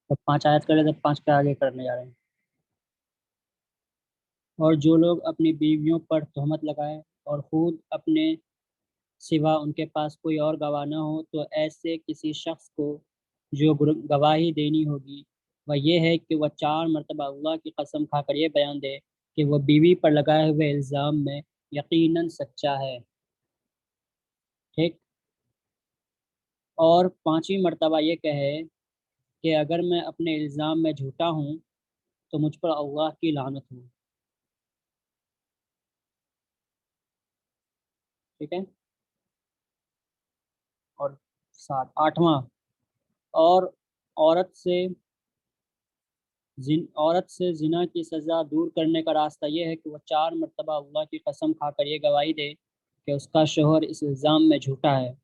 अब 5 आयत कर लेते, 5 के आगे करने जा रहे हैं। और जो लोग अपनी बीवियों पर तोहमत लगाए और खुद अपने सिवा उनके पास कोई और गवाह न हो, तो ऐसे किसी शख्स को जो गवाही देनी होगी वह यह है कि वह 4 मरतबा अल्लाह की कसम खाकर ये बयान दे कि वह बीवी पर लगाए हुए इल्ज़ाम में यकीनन सच्चा है। ठीक। और 5वीं मरतबा ये कहे कि अगर मैं अपने इल्ज़ाम में झूठा हूँ तो मुझ पर अल्लाह की लानत हो। ठीक है। और 8वां, और औरत से औरत से जिना की सज़ा दूर करने का रास्ता यह है कि वह 4 मरतबा अल्लाह की कसम खाकर ये गवाही दे कि उसका शोहर इस इल्ज़ाम में झूठा है।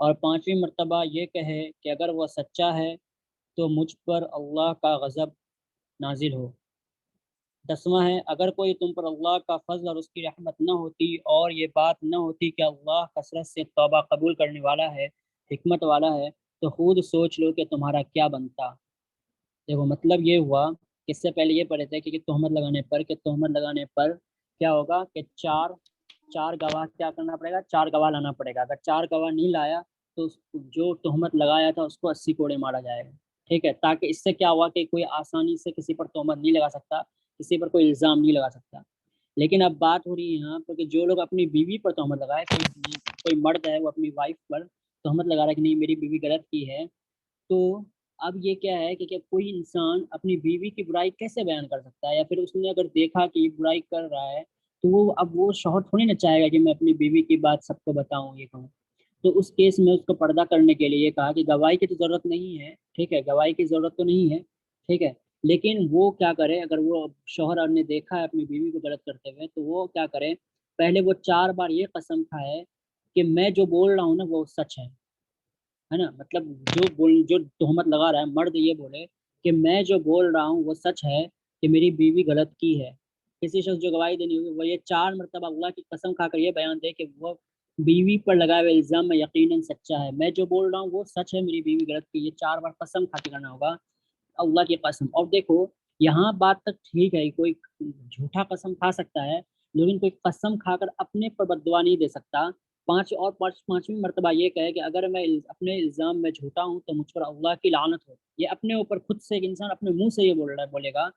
और 5वीं मरतबा ये कहे कि अगर वह सच्चा है तो मुझ पर अल्लाह का गज़ब नाजिल हो। 10वां है, अगर कोई तुम पर अल्लाह का फजल और उसकी रहमत न होती और ये बात न होती कि अल्लाह कसरत से तौबा कबूल करने वाला है, हिकमत वाला है, तो खुद सोच लो कि तुम्हारा क्या बनता। देखो मतलब ये हुआ कि इससे पहले ये पढ़े थे कि तोहमत लगाने पर क्या होगा कि चार चार गवाह क्या करना पड़ेगा, 4 गवाह लाना पड़ेगा। अगर 4 गवाह नहीं लाया तो जो तोहमत लगाया था उसको 80 कोड़े मारा जाएगा। ठीक है, ताकि इससे क्या हुआ कि कोई आसानी से किसी पर तोहमत नहीं लगा सकता, किसी पर कोई इल्ज़ाम नहीं लगा सकता। लेकिन अब बात हो रही है यहाँ पर कि जो लोग अपनी बीवी पर तोहमत लगाए, कोई मर्द है वो अपनी वाइफ पर तोहमत लगा रहा है कि नहीं मेरी बीवी गलत की है, तो अब ये क्या है कि क्या कोई इंसान अपनी बीवी की बुराई कैसे बयान कर सकता है, या फिर उसने अगर देखा कि ये बुराई कर रहा है तो वो शौहर थोड़ी ना चाहेगा कि मैं अपनी बीवी की बात सबको बताऊं, ये कहूँ। तो उस केस में उसको पर्दा करने के लिए कहा कि गवाही की तो जरूरत नहीं है। ठीक है, गवाही की जरूरत तो नहीं है। ठीक है, लेकिन वो क्या करे, अगर वो शौहर ने देखा है अपनी बीवी को गलत करते हुए, तो वो क्या करे, पहले वो 4 बार ये कसम खाए कि मैं जो बोल रहा हूँ ना वो सच है ना। मतलब जो तोहमत लगा रहा है मर्द ये बोले कि मैं जो बोल रहा हूँ वो सच है कि मेरी बीवी गलत की है। किसी शख्स जो गवाही देनी होगी वो ये 4 मरतबा अल्लाह की कसम खाकर ये बयान दे कि वो बीवी पर लगाए हुए इल्जाम में यकीनन सच्चा है, मैं जो बोल रहा हूँ वो सच है, मेरी बीवी गलत की। ये 4 बार कसम खा के करना होगा, अल्लाह की कसम। और देखो यहाँ बात तक ठीक है, कोई झूठा कसम खा सकता है, लेकिन कोई कसम खाकर अपने पर बददुआ नहीं दे सकता। 5वीं मर्तबा ये कहे कि अगर मैं अपने इल्ज़ाम में झूठा हूँ तो मुझ पर अल्लाह की लानत हो। ये अपने ऊपर खुद से एक इंसान अपने मुंह से ये बोल रहा है, बोलेगा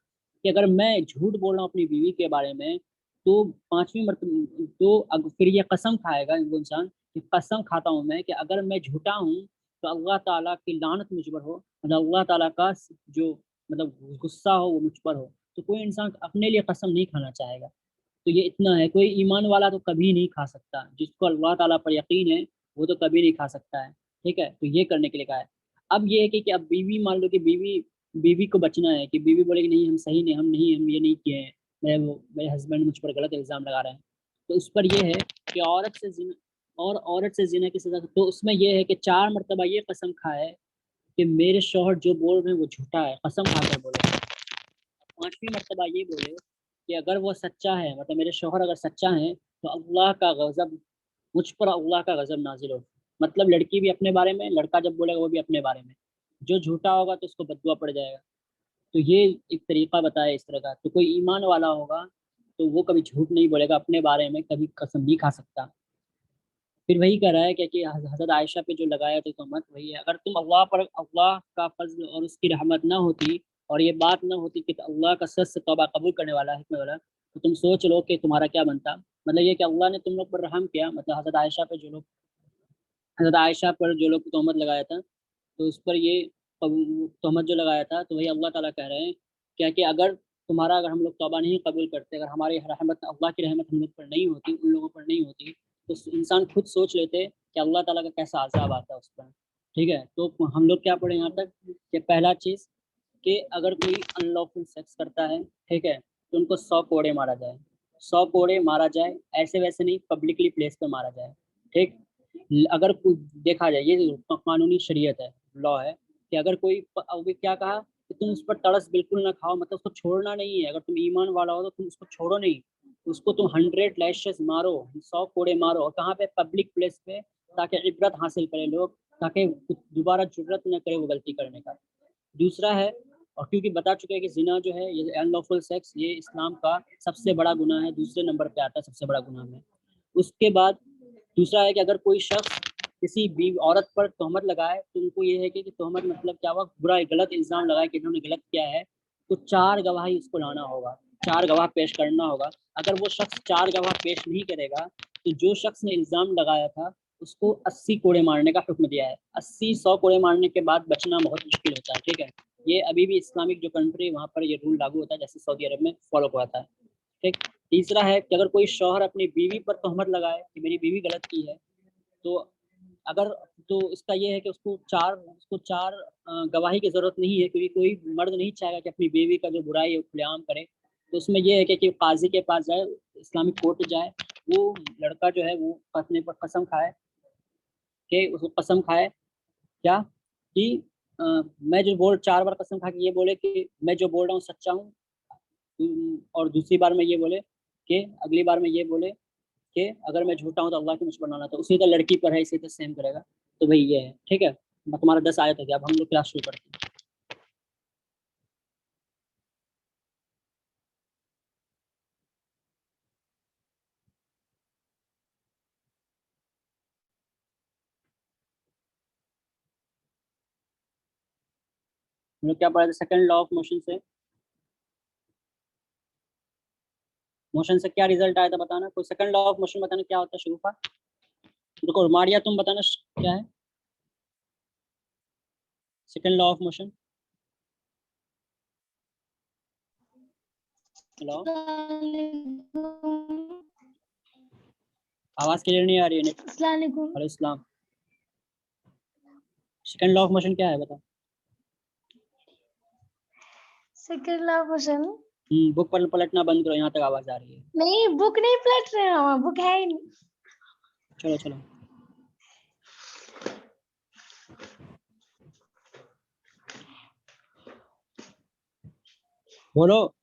कि अगर मैं झूठ बोल रहा हूँ अपनी बीवी के बारे में, तो 5वीं मर्तबा तो फिर ये कसम खाएगा वो इंसान कि कसम खाता हूँ मैं कि अगर मैं झूठा हूँ तो अल्लाह ताला की लानत मुझ पर हो, मतलब अल्लाह ताला का जो मतलब गुस्सा हो वो मुझ पर हो। तो कोई इंसान अपने लिए कसम नहीं खाना चाहेगा। तो ये इतना है, कोई ईमान वाला तो कभी नहीं खा सकता, जिसको अल्लाह ताला पर यकीन है वो तो कभी नहीं खा सकता है। ठीक है, तो ये करने के लिए कहा है। अब ये है कि अब बीवी, मान लो कि बीवी बीवी को बचना है, कि बीवी बोले कि नहीं हम सही नहीं, हम ये नहीं किए हैं, मेरे हस्बैंड मुझ पर गलत इल्ज़ाम लगा रहे हैं, तो उस पर ये है कि औरत से जिना की सजा, तो उसमें ये है कि 4 मरतबा ये कसम खाए कि मेरे शौहर जो बोल रहे हैं वो झूठा है, कसम खाकर बोले। 5वीं मरतबा ये बोले कि अगर वो सच्चा है, मतलब मेरे शौहर अगर सच्चा है, तो अल्लाह का गजब, मुझ पर अल्लाह का गजब नाजिल हो। मतलब लड़की भी अपने बारे में, लड़का जब बोलेगा वो भी अपने बारे में। जो झूठा होगा तो उसको बददुआ पड़ जाएगा। तो ये एक तरीका बताया इस तरह का। तो कोई ईमान वाला होगा तो वो कभी झूठ नहीं बोलेगा अपने बारे में, कभी कसम नहीं खा सकता। फिर वही कह रहा है कि हजरत आयशा पे जो लगाया था तहमत वही है, अगर तुम अल्लाह का फजल और उसकी रहमत ना होती और ये बात ना होती कि अल्लाह का सच से तौबा कबूल करने वाला है, हिकमत वाला, तो तुम सोच लो कि तुम्हारा क्या बनता। मतलब ये कि अल्लाह ने तुम लोग पर रहम किया, मतलब हजरत आयशा पर जो लोग तहमत लगाया था, तो उस पर ये तहमत जो लगाया था, तो वही अल्लाह ताला कह रहे हैं क्या कि अगर हम लोग तौबा नहीं कबूल करते, अगर हमारी रहमत, अल्लाह की रहमत हम लोग पर नहीं होती, उन लोगों पर नहीं होती, तो इंसान खुद सोच लेते कि अल्लाह ताला का कैसा अज़ाब आता है उस पर। ठीक है, तो हम लोग क्या पढ़े यहाँ तक कि पहला चीज़ कि अगर कोई अनलॉफुल सेक्स करता है, ठीक है, तो उनको 100 कोड़े मारा जाए। 100 कोड़े मारा जाए, ऐसे वैसे नहीं, पब्लिकली प्लेस पे मारा जाए। ठीक। अगर देखा जाए, ये कानूनी शरीयत है, लॉ है कि अगर कोई अभी क्या कहा कि तुम उस पर तरस बिल्कुल ना खाओ, मतलब उसको छोड़ना नहीं है। अगर तुम ईमान वाला हो तो तुम उसको छोड़ो नहीं, उसको तुम 100 लैशेस मारो, 100 कोड़े मारो, और कहाँ पे, पब्लिक प्लेस पे, ताकि इबरत हासिल करे लोग, ताकि दोबारा जरूरत न करे वो गलती करने का। दूसरा है, और क्योंकि बता चुके हैं कि जिना जो है ये अनलॉफुल सेक्स ये इस्लाम का सबसे बड़ा गुनाह है, दूसरे नंबर पे आता है सबसे बड़ा गुनाह में। उसके बाद दूसरा है कि अगर कोई शख्स किसी भी औरत पर तोहमत लगाए तो उनको ये है कि तोहमत मतलब क्या हुआ, बुरा गलत इल्ज़ाम लगाए कि इन्होंने गलत किया है, तो 4 गवाही उसको लाना होगा, 4 गवाह पेश करना होगा। अगर वो शख्स 4 गवाह पेश नहीं करेगा तो जो शख्स ने इल्ज़ाम लगाया था उसको 80 कोड़े मारने का हुक्म दिया है। 80-100 कोड़े मारने के बाद बचना बहुत मुश्किल होता है, ठीक है। ये अभी भी इस्लामिक जो कंट्री वहाँ पर ये रूल लागू होता है, जैसे सऊदी अरब में फॉलो हुआ है, ठीक। तीसरा है कि अगर कोई शौहर अपनी बीवी पर तोहमत लगाए कि मेरी बीवी गलत की है, तो अगर तो इसका ये है कि उसको चार गवाही की ज़रूरत नहीं है, क्योंकि कोई मर्द नहीं चाहेगा कि अपनी बीवी का जो बुराई है वो खुलेआम करे। तो उसमें ये है कि काजी के पास जाए, इस्लामिक कोर्ट जाए, वो लड़का जो है वो अपने पर कसम खाए, कि उसको कसम खाए क्या कि मैं जो बोल 4 बार कसम खा के ये बोले कि मैं जो बोल रहा हूँ सच्चा हूँ, और दूसरी बार में ये बोले कि अगली बार में ये बोले कि अगर मैं झूठा हूँ तो अल्लाह की मुझ पर लानत है। उसी तरह लड़की पर है, इसी तरह सेम करेगा। तो भाई ये है, ठीक है। तुम्हारा 10 आयत हो गया, अब हम लोग क्लास शुरू करते हैं। हम लोग क्या पढ़ा था सेकंड लॉ ऑफ मोशन से? मोशन से क्या रिजल्ट आया था बताना, कोई सेकंड लॉ ऑफ मोशन बताना क्या होता है शुरू का। रुको मारिया तुम बताना क्या है second law of motion. Hello, आवाज क्लियर नहीं आ रही है। अस्सलाम वालेकुम। वालेकुम सलाम। सेकंड लॉ ऑफ मोशन क्या है बता। Second law of motion. Book पर पलटना बंद करो, यहाँ तक आवाज आ रही है। नहीं बुक नहीं पलट रहे हैं, बुक है ही नहीं। चलो चलो बोलो।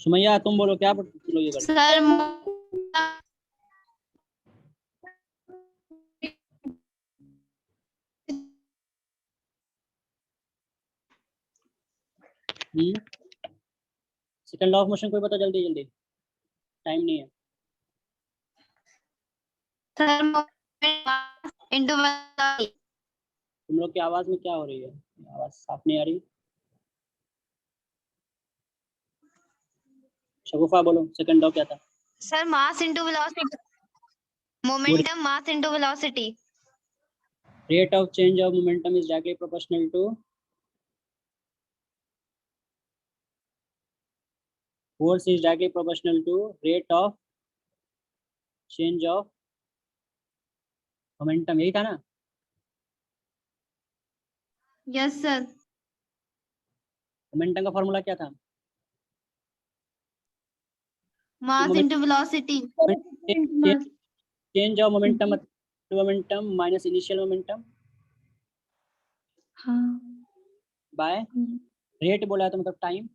सुमैया तुम बोलो क्या बोलो ये कर। Sir second law of motion कोई बता जल्दी जल्दी, टाइम नहीं है। इंटू तुम लोग की आवाज में क्या हो रही है, आवाज साफ नहीं आ रही। शगुफा बोलो सेकंड लॉ क्या था। Sir mass into velocity, momentum mass into velocity. Rate of change of momentum is directly proportional to force is directly proportional to rate of change of momentum, यही था ना। Yes sir. मोमेंटम का formula क्या था। Mass into velocity. Change of momentum minus initial momentum हाँ by rate बोला तो मतलब time.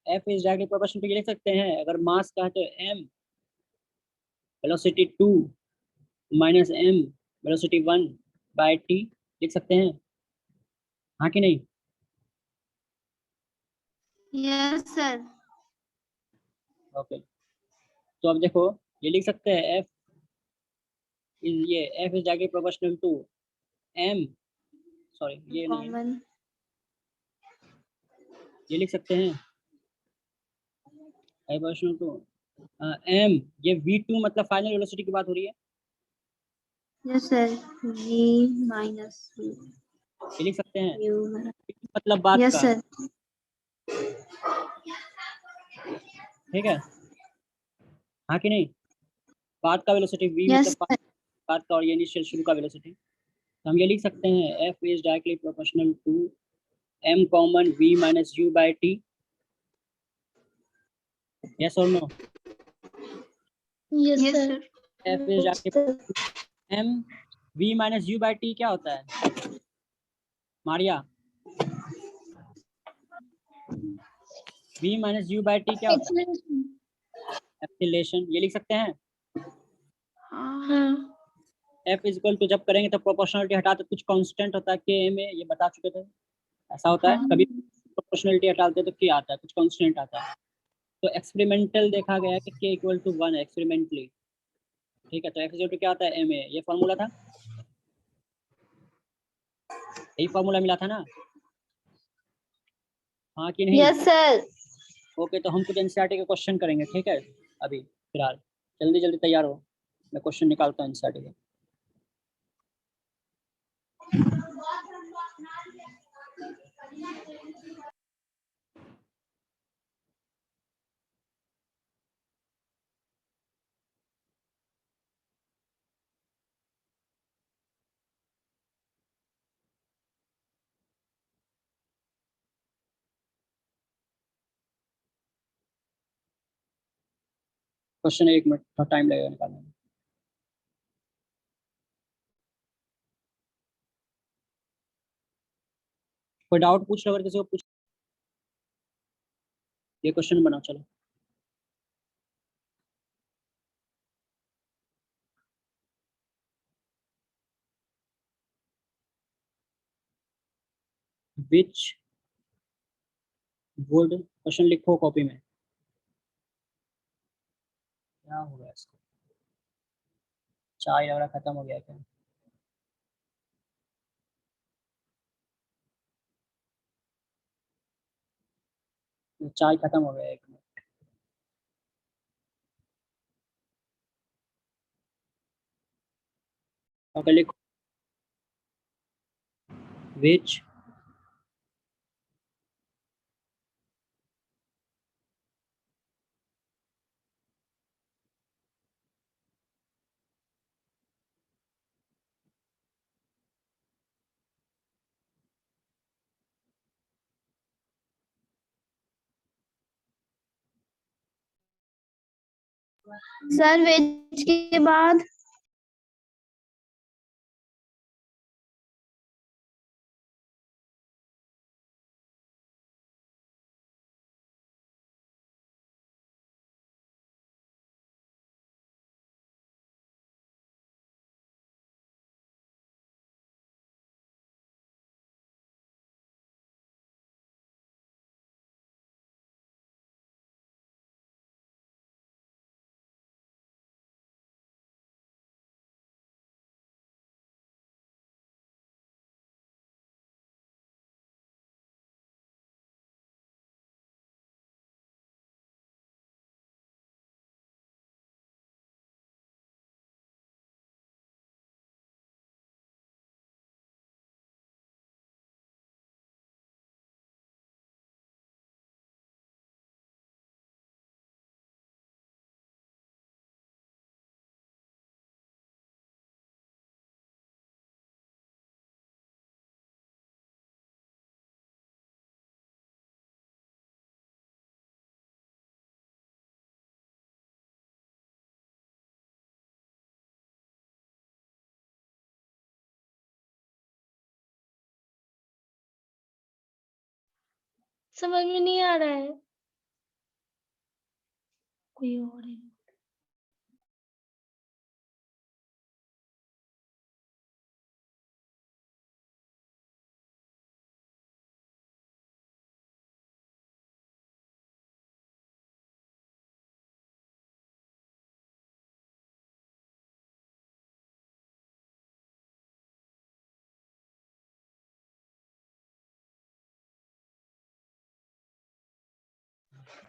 F is directly proportional to, ये लिख सकते हैं अगर मास का है तो M velocity 2 minus M velocity 1 by T लिख सकते हैं, हाँ कि नहीं। Yes sir. ओके तो अब देखो ये लिख सकते हैं एफ ये F is directly proportional to M, sorry ये नहीं है, कॉमन। ये लिख सकते हैं प्रोपोर्शनल टू एम, ये v2 मतलब फाइनल वेलोसिटी की बात हो रही है। Yes sir. v माइनस ये लिख सकते हैं यू। मतलब बात यस का, सर। ठीक है, हाँ कि नहीं। बात का वेलोसिटी v यस मतलब बात का, और ये इनिशियल शुरू का वेलोसिटी। तो हम ये लिख सकते हैं F is directly proportional to m common v minus u by t, yes और no. Yes sir. F is directly m v minus u by t क्या होता है Maria, v minus u by t क्या होता है acceleration, ये लिख सकते हैं। हाँ एफ इक्वल टू जब करेंगे तो प्रोपोर्शनलिटी हटाते कुछ कांस्टेंट होता है के में, ये बता चुके थे। ऐसा होता है कभी प्रोपोर्शनलिटी हटाते तो के आता है, कुछ कांस्टेंट आता है। तो एक्सपेरिमेंटल देखा गया कि के इक्वल टू 1 है एक्सपेरिमेंटली। ठीक है, तो एफ इक्वल टू क्या आता है एम ए, ये फॉर्मूला था, यही फॉर्मूला मिला था ना, हाँ कि नहीं? Yes sir. ओके, तो हम कुछ एनसीईआरटी के क्वेश्चन करेंगे, ठीक है? अभी फिलहाल जल्दी जल्दी तैयार हो, मैं क्वेश्चन निकालता हूँ एनसीईआरटी के। क्वेश्चन 1 मिनट थोड़ा टाइम लगेगा निकालने में। कोई डाउट पूछ लो, अगर किसी को पूछ, ये क्वेश्चन बनाओ चलो। विच वुड, क्वेश्चन लिखो कॉपी में। क्या हो गया इसको, चाय वगैरह खत्म हो गया क्या? चाय खत्म हो गया, 1 मिनट। ओके लिखो, विच सर वेज के बाद समझ में नहीं आ रहा है, कोई और है।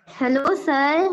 Hello sir.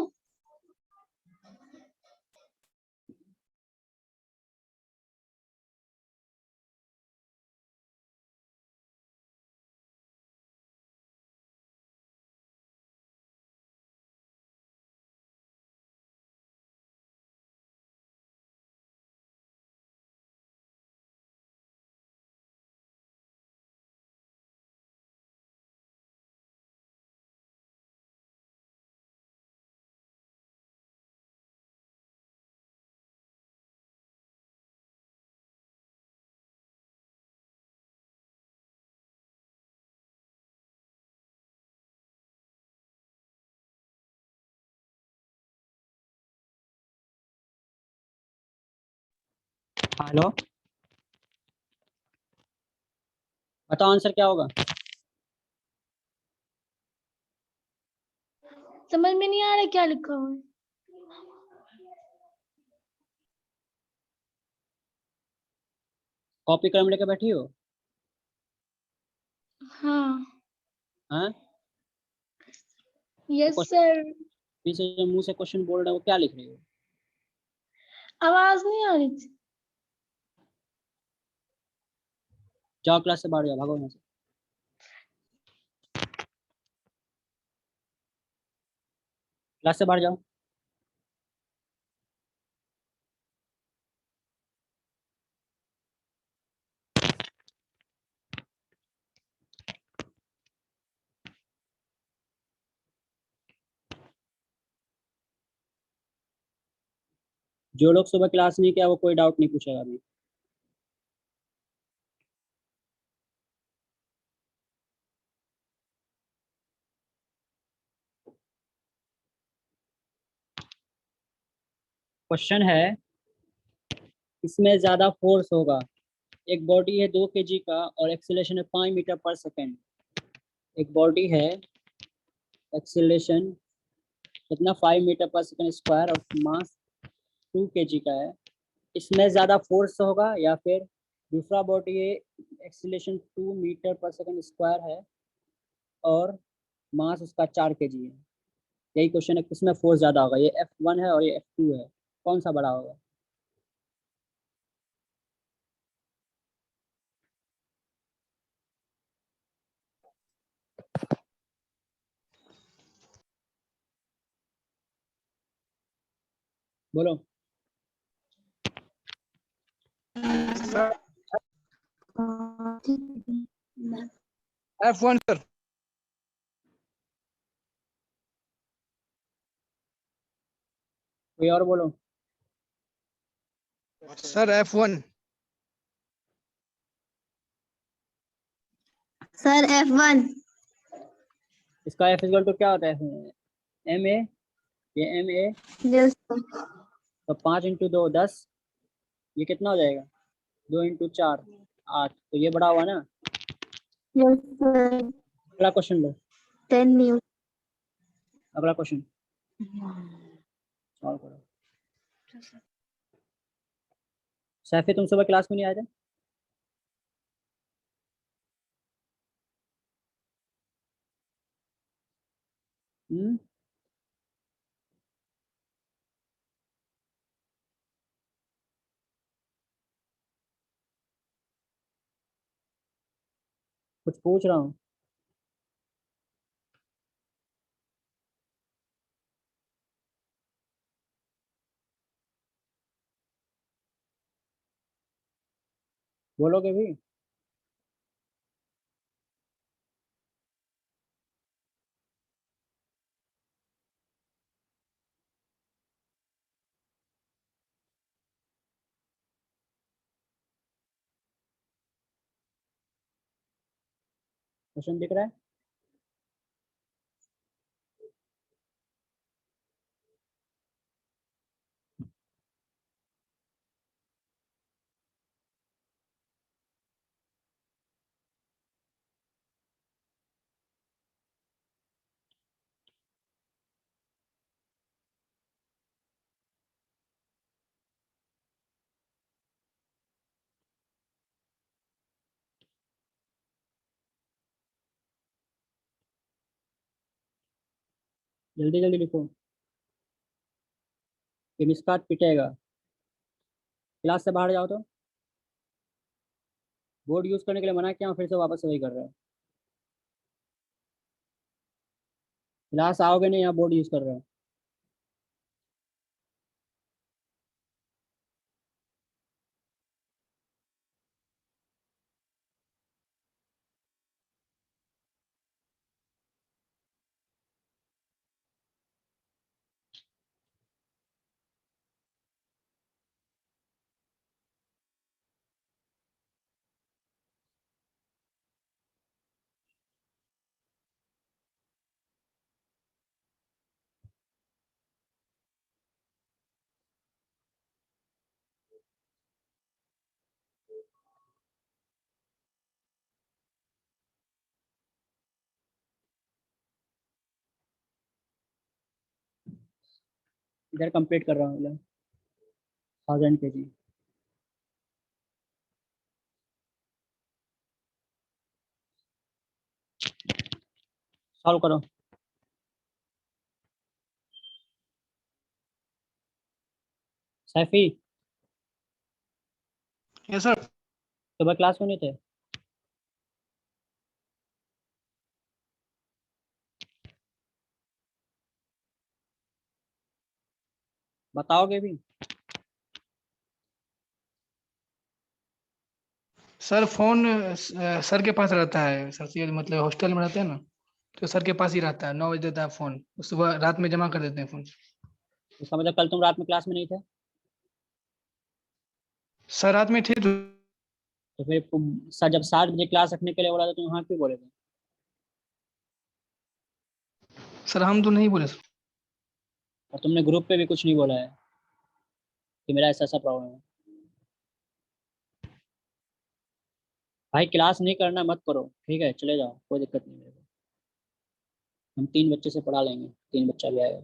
हेलो, बताओ आंसर क्या होगा। समझ में नहीं आ रहा क्या लिखा हुआ है। कॉपी कलम लेके बैठी हो? हाँ हाँ, यस क्वेश्चन सर। पीछे जो मुंह से क्वेश्चन बोल रहे हो वो क्या लिख रही हो? आवाज नहीं आ रही थी। जाओ क्लास से बाहर जाओ, भागो यहाँ से। क्लास से बाहर जाओ। जो लोग सुबह क्लास नहीं किया वो कोई डाउट नहीं पूछेगा अभी। क्वेश्चन है, इसमें ज्यादा फोर्स होगा। एक बॉडी है 2 kg का और एक्सीलरेशन है 5 मीटर पर सेकेंड। एक बॉडी है, एक्सीलरेशन कितना 5 मीटर पर सेकेंड स्क्वायर और मास 2 kg का है। इसमें ज्यादा फोर्स होगा या फिर दूसरा बॉडी है, एक्सीलरेशन 2 मीटर पर सेकेंड स्क्वायर है और मास उसका 4 kg है। यही क्वेश्चन है, किसमें फोर्स ज्यादा होगा। ये F1 है और ये F2 है, कौन सा बड़ा होगा? बोलो। F1 sir. कोई और बोलो। Sir F1। Sir F1। इसका F इक्वल टू क्या होता है? एम ए, ये एम ए। यस तो 5 × 2 10, ये कितना हो जाएगा? 2 × 4 8, तो ये बड़ा हुआ ना। सर। अगला क्वेश्चन लो। 10 न्यूटन। अगला क्वेश्चन सॉल्व करो। सैफी, तुम सुबह क्लास में नहीं आए थे? हम्म। कुछ पूछ रहा हूँ। बोलोगे भी? क्वेश्चन दिख रहा है? जल्दी जल्दी लिखो, ये मिसकात पिटेगा। क्लास से बाहर जाओ तो। बोर्ड यूज करने के लिए मना किया हूँ, फिर से वापस वही कर रहे हो। क्लास आओगे नहीं, यहाँ बोर्ड यूज कर रहे हो। इधर कंप्लीट कर रहा हूँ 1000 kg। सॉल्व करो। Saifi, yes sir. सुबह क्लास में नहीं थे? बताओगे भी? सर फोन सर के पास रहता है सर, से मतलब हॉस्टल में रहते हैं ना, तो सर के पास ही रहता है। 9 बजे देता है फोन, सुबह रात में जमा कर देते हैं फोन। इसका मतलब कल तुम रात में क्लास में नहीं थे? सर रात में थे तो। तो फिर सर जब 7 बजे क्लास रखने के लिए बोला था तुम हाँ क्यों बोले थे? सर हम तो नहीं बोले सर। और तुमने ग्रुप पे भी कुछ नहीं बोला है कि मेरा ऐसा ऐसा प्रॉब्लम है। भाई क्लास नहीं करना मत करो, ठीक है, चले जाओ, कोई दिक्कत नहीं मेरे को। हम 3 बच्चे से पढ़ा लेंगे, 3 बच्चा भी आएगा।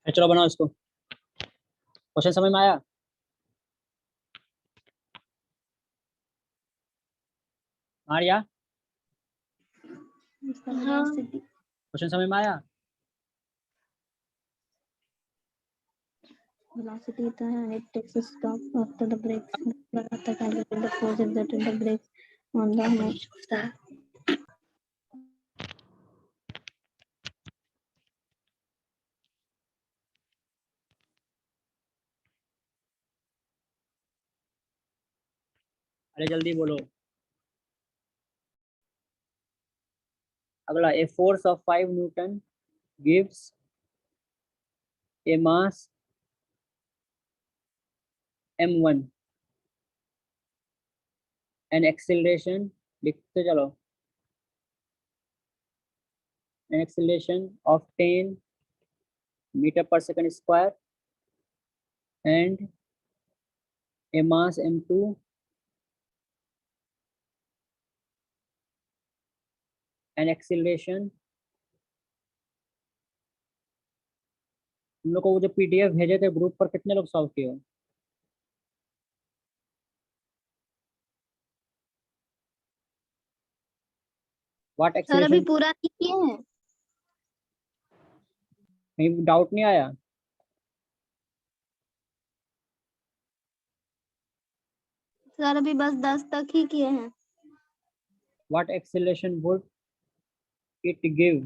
फिर चलो बनाओ इसको। क्वेश्चन समझ में आया? आर्या, हाँ क्वेश्चन समझ में आया? Velocity the and it takes a stop after the brakes. The calculate the force exerted the brakes on the next step. अरे जल्दी बोलो। अगला, a force of 5 Newton gives A mass m1 and acceleration, लिखते चलो, an acceleration of 10 meter per second square and a mass m2 and acceleration। तुम लोग को वो जो पीडीएफ भेजे थे ग्रुप पर, कितने लोग सॉल्व किए हो? व्हाट सर अभी एक्सेलरेशन? पूरा नहीं किए हैं। कहीं डाउट नहीं आया? सर अभी बस 10 तक ही किए हैं। What acceleration would it give?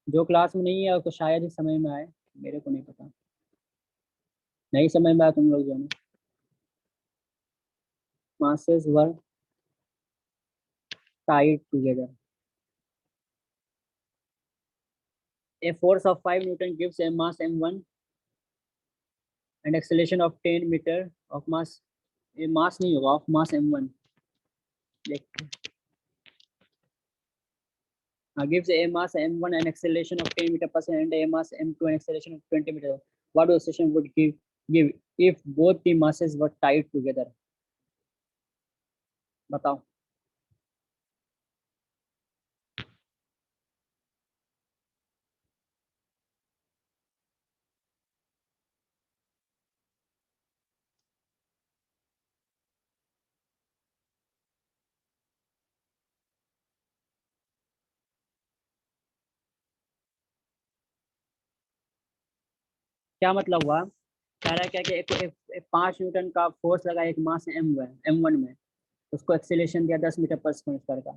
जो क्लास में नहीं है उसको शायद ही समझ में आए, मेरे को नहीं पता। नहीं समझ में आया तुम लोग जो है, masses were tied together। A force of 5 Newton gives a mass m1 and acceleration of 10 meter of mass, ये mass नहीं होगा, of mass m1, gives a mass m1 and acceleration of 10 meter per second and a mass m2 and acceleration of 20 meter। What the acceleration would give if both the masses were tied together? बताओ। क्या मतलब हुआ? कह रहा है क्या कि एक 5 न्यूटन का फोर्स लगा एक मास m1 में, उसको एक्सेलेरेशन दिया 10 मीटर पर सेकंड स्क्वायर का।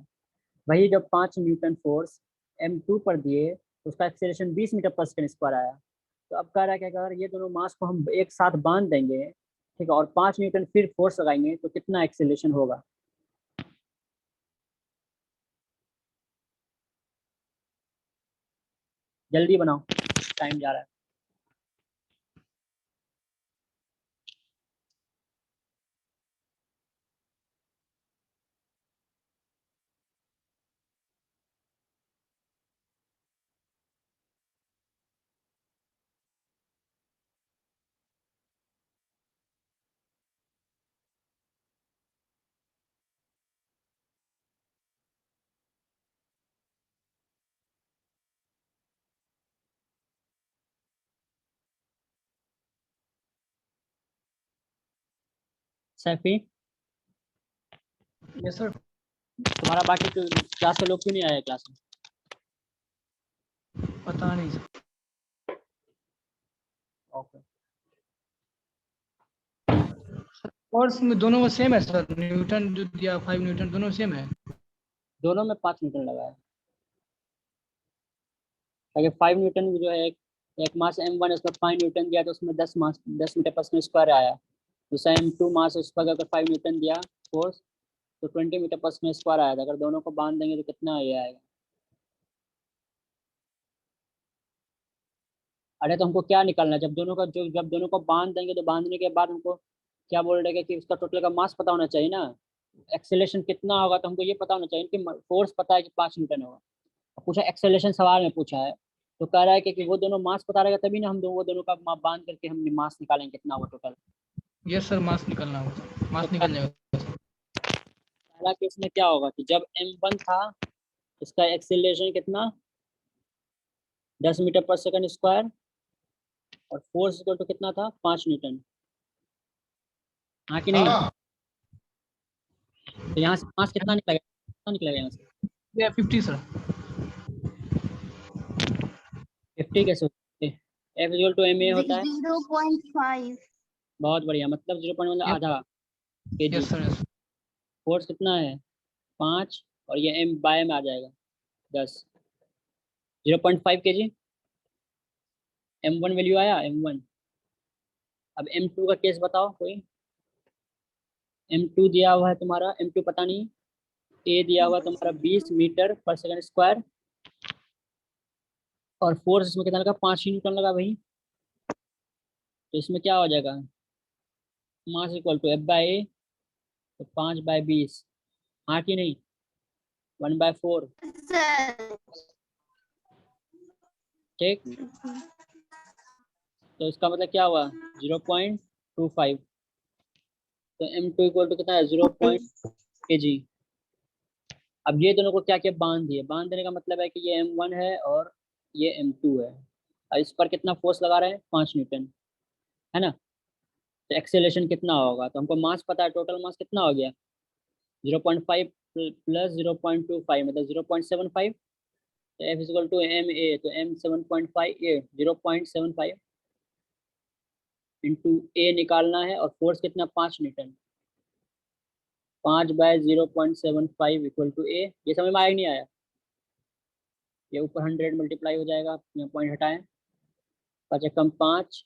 वही जब 5 न्यूटन फोर्स m2 पर दिए तो उसका एक्सेलेरेशन 20 मीटर पर सेकंड स्क्वायर आया। तो अब कह रहा है कि अगर ये दोनों मास को हम एक साथ बांध देंगे, ठीक है, और 5 न्यूटन फिर फोर्स लगाएंगे तो कितना एक्सेलेरेशन होगा? जल्दी बनाओ, टाइम जा रहा है। Saifi, yes sir. तुम्हारा बाकी क्लास के लोग क्यों नहीं आए क्लास में? पता नहीं सर। ओके, कोर्स में दोनों में सेम है सर, न्यूटन जो दिया 5 न्यूटन दोनों सेम है। दोनों में 5 न्यूटन लगा है। अगर 5 न्यूटन जो है, एक मास m1 है, उसमें 5 न्यूटन दिया तो उसमें 10 मीटर पर स्क्वायर आया। दूसरा m2 मास, उस पर अगर 5 न्यूटन दिया फोर्स तो 20 मीटर पर स्क्वायर आया था। अगर दोनों को बांध देंगे तो कितना ये आएगा? अरे तो हमको क्या निकालना है? जब दोनों को बांध देंगे तो बांधने के बाद हमको क्या बोल रहे हैं कि उसका टोटल का मास पता होना चाहिए ना। एक्सेलेरेशन कितना होगा तो हमको ये पता होना चाहिए कि फोर्स पता है कि 5 न्यूटन होगा। पूछा एक्सेलेरेशन सवाल में पूछा है, तो कह रहा है कि वो दोनों मास पता रहेगा तभी ना हम वो दोनों का बांध करके हम मास निकालेंगे कितना हुआ टोटल। यस सर, मास निकलना होगा, मास निकल जाएगा। पहला केस में क्या होगा कि जब m1 था इसका एक्सेलरेशन कितना 10 मीटर पर सेकंड स्क्वायर और फोर्स इक्वल टू कितना था 5 न्यूटन। हाँ कि नहीं? तो यहाँ से मास कितना निकलेगा यहाँ से? ये 50 सर। 50 कैसे होता है? F इक्वल टू ma होता है। 0.5। बहुत बढ़िया, मतलब 0 मतलब आधा kg। Yes sir. फोर्स कितना है 5 और ये m बाय में आ जाएगा 10, 0.5 kg। m1 वैल्यू आया m1। अब m2 का केस बताओ कोई। m2 दिया हुआ है तुम्हारा, m2 पता नहीं, a दिया हुआ है तुम्हारा 20 मीटर पर सेकंड स्क्वायर और फोर्स इसमें कितना लगा 5 न्यूटन लगा भाई। तो इसमें क्या हो जाएगा मास इक्वल टू F/A, तो 5/20। हाँ कि नहीं? 1/4। सर ठीक, तो इसका मतलब क्या हुआ 0.25। तो m2 इक्वल टू कितना है 0 kg। अब ये दोनों को क्या क्या बांध दिए, बांध देने का मतलब है कि ये m1 है और ये m2 है और इस पर कितना फोर्स लगा रहे हैं 5 न्यूटन, है ना। तो एक्सेलेरेशन कितना होगा, तो हमको मास पता है, टोटल मास कितना हो गया 0.5 प्लस 0.25 मतलब 0.75। तो F इक्वल टू ma, तो m 7.5 a 0.75 इंटू a निकालना है और फोर्स कितना 5 न्यूटन। 5/0.75 equal to a। ये समझ में आया कि नहीं आया? ये ऊपर 100 मल्टीप्लाई हो जाएगा, यहाँ पॉइंट हटाएं। 5 एकम 5,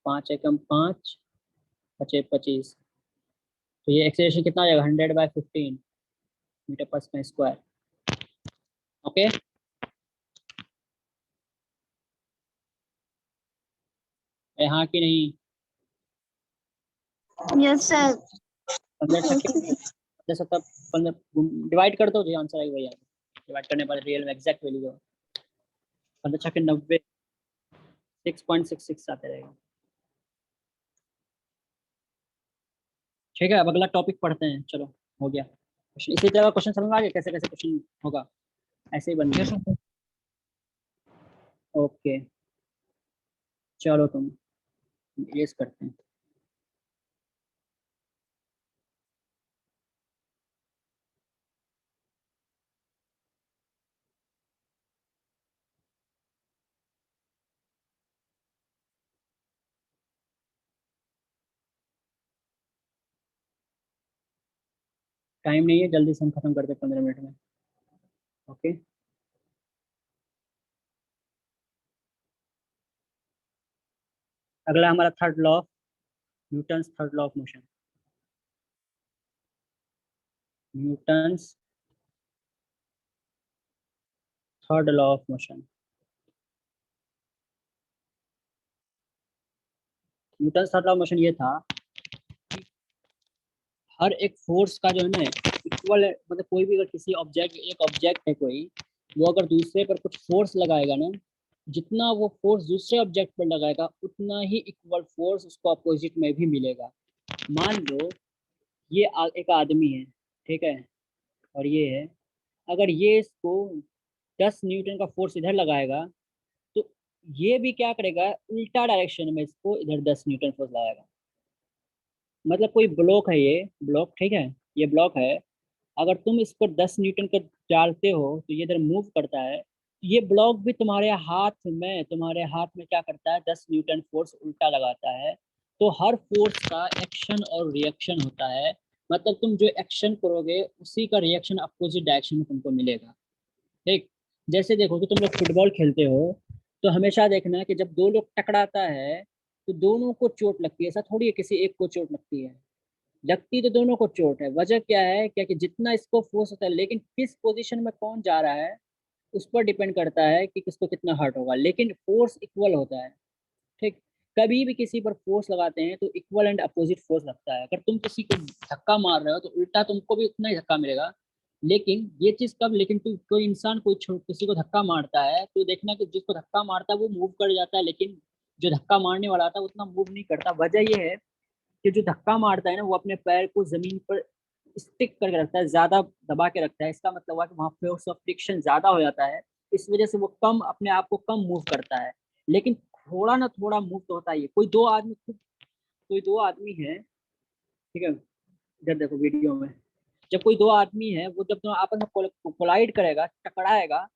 5 एकम 5, 5 25। तो ये एक्सेलरेशन कितना आ जाएगा 100/15 मीटर पर सेकंड स्क्वायर। ओके, हाँ कि नहीं? Yes sir. 15 छक्के 17 15 डिवाइड कर दो, जो आंसर आएगा वही आएगा। डिवाइड करने पर रियल में एग्जैक्ट वैल्यू 15 छक्के 90, 6.66 आते रहेगा। ठीक है, अब अगला टॉपिक पढ़ते हैं। चलो हो गया क्वेश्चन, इसी तरह क्वेश्चन समझ में आ गया कैसे कैसे क्वेश्चन होगा, ऐसे ही बनना यस है। सर। ओके, चलो तुम रेस करते हैं। टाइम नहीं है, जल्दी से हम खत्म करते हैं 15 मिनट में। ओके, अगला हमारा third law, Newton's third law of motion. Newton's third law of motion. Newton's third law of motion ये था कि हर एक फोर्स का जो है ना इक्वल, मतलब कोई भी अगर किसी ऑब्जेक्ट, एक ऑब्जेक्ट है कोई, वो अगर दूसरे पर कुछ फोर्स लगाएगा ना, जितना वो फोर्स दूसरे ऑब्जेक्ट पर लगाएगा उतना ही इक्वल फोर्स उसको अपोजिट में भी मिलेगा। मान लो ये एक आदमी है, ठीक है, और ये है, अगर ये इसको 10 न्यूटन का फोर्स इधर लगाएगा तो ये भी क्या करेगा उल्टा डायरेक्शन में इसको इधर 10 न्यूटन फोर्स लगाएगा। मतलब कोई ब्लॉक है, ये ब्लॉक, ठीक है, ये ब्लॉक है, अगर तुम इस पर 10 न्यूटन का डालते हो तो ये इधर मूव करता है, ये ब्लॉक भी तुम्हारे हाथ में क्या करता है, 10 न्यूटन फोर्स उल्टा लगाता है। तो हर फोर्स का एक्शन और रिएक्शन होता है, मतलब तुम जो एक्शन करोगे उसी का रिएक्शन अपोजिट डायरेक्शन में तुमको मिलेगा। ठीक, जैसे देखो कि तुम लोग फुटबॉल खेलते हो, तो हमेशा देखना कि जब दो लोग टकराता है तो दोनों को चोट लगती है, ऐसा थोड़ी है किसी एक को चोट लगती है, लगती तो दोनों को चोट है। वजह क्या है, क्या कि जितना इसको फोर्स होता है, लेकिन किस पोजीशन में कौन जा रहा है उस पर डिपेंड करता है कि किसको कितना हर्ट होगा, लेकिन फोर्स इक्वल होता है। ठीक, कभी भी किसी पर फोर्स लगाते हैं तो इक्वल एंड अपोजिट फोर्स लगता है। अगर तुम किसी को धक्का मार रहे हो तो उल्टा तुमको भी उतना ही धक्का मिलेगा। लेकिन ये चीज कब, लेकिन तू कोई इंसान किसी को धक्का मारता है तो देखना कि जिसको धक्का मारता है वो मूव कर जाता है, लेकिन जो धक्का मारने वाला था उतना मूव नहीं करता। वजह ये है कि जो धक्का मारता है ना वो अपने पैर को जमीन पर स्टिक करके रखता है, ज्यादा दबा के रखता है। इसका मतलब हुआ कि वहाँ फोर्स ऑफ फ्रिक्शन ज्यादा हो जाता है, इस वजह से वो कम, अपने आप को कम मूव करता है। लेकिन थोड़ा ना थोड़ा मूव तो होता ही है। कोई दो आदमी है, ठीक है, इधर देखो वीडियो में, जब कोई दो आदमी है वो जब दोनों आपस में कोलाइड करेगा, टकराएगा,